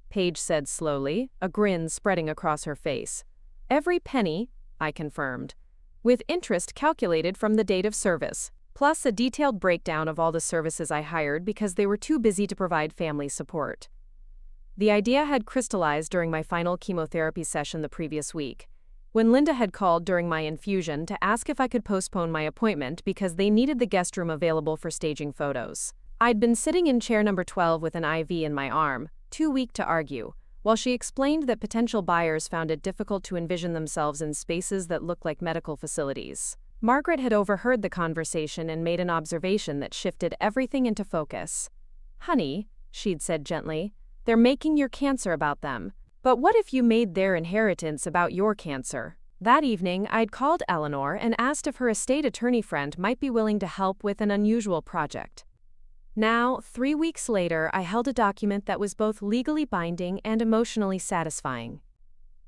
Paige said slowly, a grin spreading across her face. "Every penny," I confirmed, "with interest calculated from the date of service, plus a detailed breakdown of all the services I hired because they were too busy to provide family support." The idea had crystallized during my final chemotherapy session the previous week, when Linda had called during my infusion to ask if I could postpone my appointment because they needed the guest room available for staging photos. I'd been sitting in chair number 12 with an IV in my arm, too weak to argue, while she explained that potential buyers found it difficult to envision themselves in spaces that looked like medical facilities. Margaret had overheard the conversation and made an observation that shifted everything into focus. "Honey," she'd said gently, "they're making your cancer about them. But what if you made their inheritance about your cancer?" That evening, I'd called Eleanor and asked if her estate attorney friend might be willing to help with an unusual project. Now, 3 weeks later, I held a document that was both legally binding and emotionally satisfying.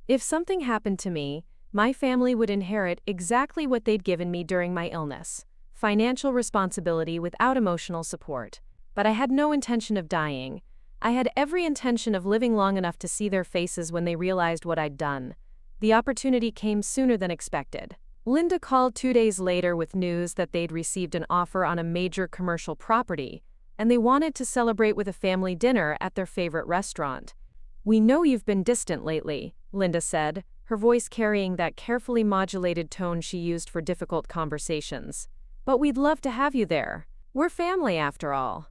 If something happened to me, my family would inherit exactly what they'd given me during my illness: financial responsibility without emotional support. But I had no intention of dying. I had every intention of living long enough to see their faces when they realized what I'd done. The opportunity came sooner than expected. Linda called 2 days later with news that they'd received an offer on a major commercial property, and they wanted to celebrate with a family dinner at their favorite restaurant. "We know you've been distant lately," Linda said, her voice carrying that carefully modulated tone she used for difficult conversations. "But we'd love to have you there. We're family after all."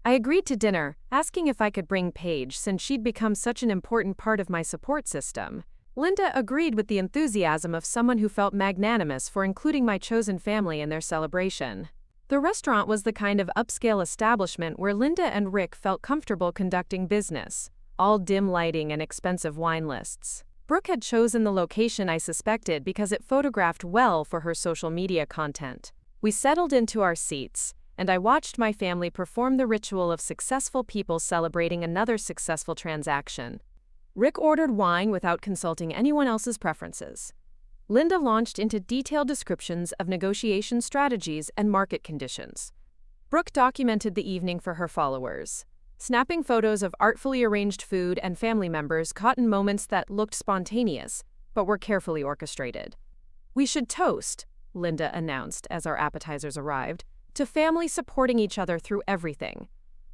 I agreed to dinner, asking if I could bring Paige since she'd become such an important part of my support system. Linda agreed with the enthusiasm of someone who felt magnanimous for including my chosen family in their celebration. The restaurant was the kind of upscale establishment where Linda and Rick felt comfortable conducting business, all dim lighting and expensive wine lists. Brooke had chosen the location I suspected because it photographed well for her social media content. We settled into our seats, and I watched my family perform the ritual of successful people celebrating another successful transaction. Rick ordered wine without consulting anyone else's preferences. Linda launched into detailed descriptions of negotiation strategies and market conditions. Brooke documented the evening for her followers, snapping photos of artfully arranged food and family members caught in moments that looked spontaneous, but were carefully orchestrated. "We should toast," Linda announced as our appetizers arrived, "to family supporting each other through everything."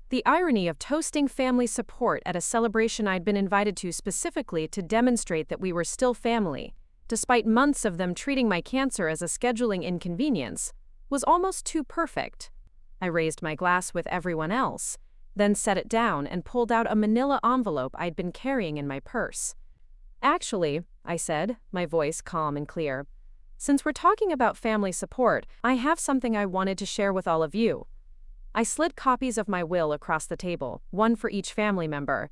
The irony of toasting family support at a celebration I'd been invited to specifically to demonstrate that we were still family, despite months of them treating my cancer as a scheduling inconvenience, was almost too perfect. I raised my glass with everyone else, then set it down and pulled out a manila envelope I'd been carrying in my purse. "Actually," I said, my voice calm and clear, "since we're talking about family support, I have something I wanted to share with all of you." I slid copies of my will across the table, one for each family member.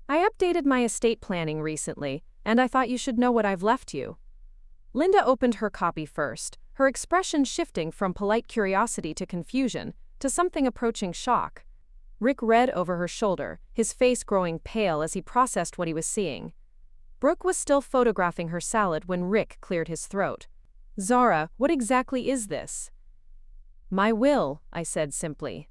"I updated my estate planning recently, and I thought you should know what I've left you." Linda opened her copy first, her expression shifting from polite curiosity to confusion, to something approaching shock. Rick read over her shoulder, his face growing pale as he processed what he was seeing. Brooke was still photographing her salad when Rick cleared his throat. "Zara, what exactly is this?" "My will," I said simply.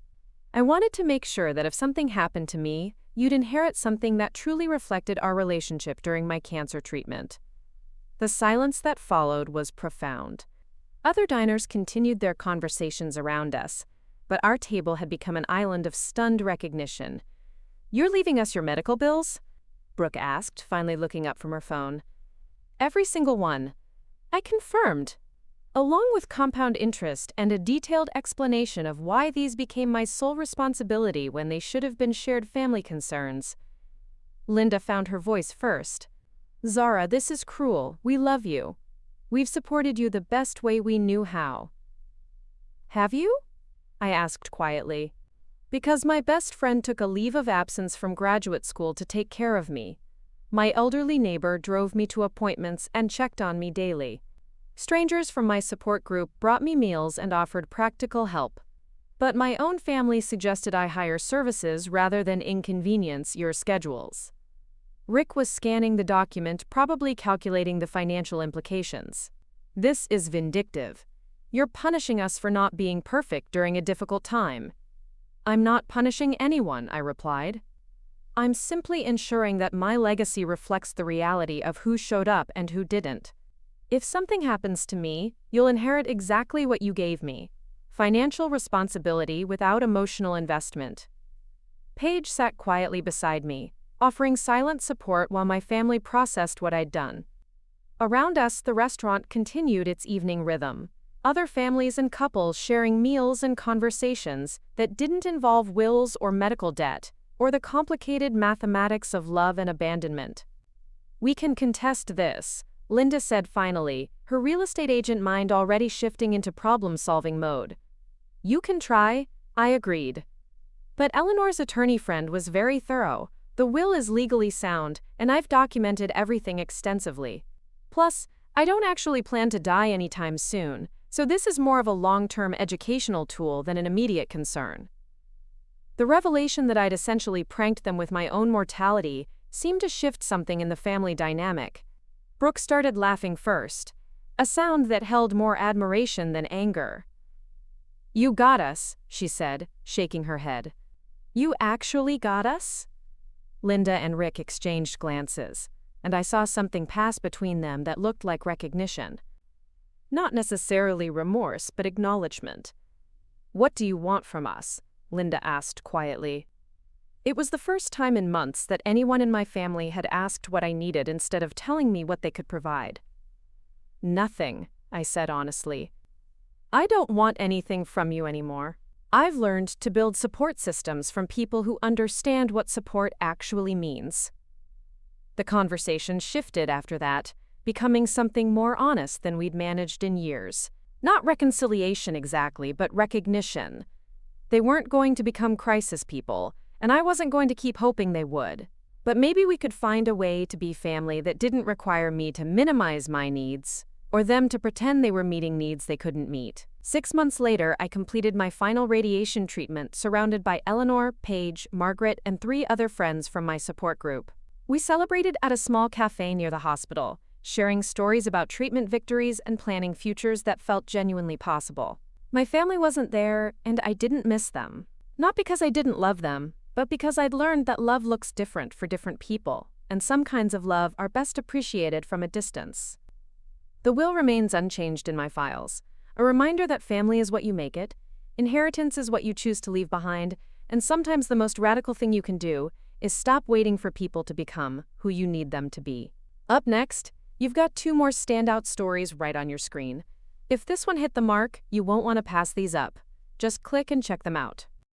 "I wanted to make sure that if something happened to me, you'd inherit something that truly reflected our relationship during my cancer treatment." The silence that followed was profound. Other diners continued their conversations around us, but our table had become an island of stunned recognition. "You're leaving us your medical bills?" Brooke asked, finally looking up from her phone. "Every single one," I confirmed, along with compound interest and a detailed explanation of why these became my sole responsibility when they should have been shared family concerns. Linda found her voice first. "Zara, this is cruel. We love you. We've supported you the best way we knew how." "Have you?" I asked quietly. "Because my best friend took a leave of absence from graduate school to take care of me. My elderly neighbor drove me to appointments and checked on me daily. Strangers from my support group brought me meals and offered practical help. But my own family suggested I hire services rather than inconvenience your schedules." Rick was scanning the document, probably calculating the financial implications. "This is vindictive. You're punishing us for not being perfect during a difficult time." "I'm not punishing anyone," I replied. "I'm simply ensuring that my legacy reflects the reality of who showed up and who didn't. If something happens to me, you'll inherit exactly what you gave me: financial responsibility without emotional investment." Paige sat quietly beside me, offering silent support while my family processed what I'd done. Around us, the restaurant continued its evening rhythm. Other families and couples sharing meals and conversations that didn't involve wills or medical debt, or the complicated mathematics of love and abandonment. "We can contest this," Linda said finally, her real estate agent mind already shifting into problem-solving mode. "You can try," I agreed. But Eleanor's attorney friend was very thorough. "The will is legally sound, and I've documented everything extensively. Plus, I don't actually plan to die anytime soon, so this is more of a long-term educational tool than an immediate concern." The revelation that I'd essentially pranked them with my own mortality seemed to shift something in the family dynamic. Brooke started laughing first, a sound that held more admiration than anger. "You got us," she said, shaking her head. "You actually got us?" Linda and Rick exchanged glances, and I saw something pass between them that looked like recognition. Not necessarily remorse, but acknowledgement. "What do you want from us?" Linda asked quietly. It was the first time in months that anyone in my family had asked what I needed instead of telling me what they could provide. "Nothing," I said honestly. "I don't want anything from you anymore. I've learned to build support systems from people who understand what support actually means." The conversation shifted after that, becoming something more honest than we'd managed in years. Not reconciliation exactly, but recognition. They weren't going to become crisis people, and I wasn't going to keep hoping they would. But maybe we could find a way to be family that didn't require me to minimize my needs, or them to pretend they were meeting needs they couldn't meet. 6 months later, I completed my final radiation treatment surrounded by Eleanor, Paige, Margaret, and 3 other friends from my support group. We celebrated at a small cafe near the hospital, sharing stories about treatment victories and planning futures that felt genuinely possible. My family wasn't there, and I didn't miss them. Not because I didn't love them, but because I'd learned that love looks different for different people, and some kinds of love are best appreciated from a distance. The will remains unchanged in my files, a reminder that family is what you make it, inheritance is what you choose to leave behind, and sometimes the most radical thing you can do is stop waiting for people to become who you need them to be. Up next, you've got 2 more standout stories right on your screen. If this one hit the mark, you won't want to pass these up. Just click and check them out.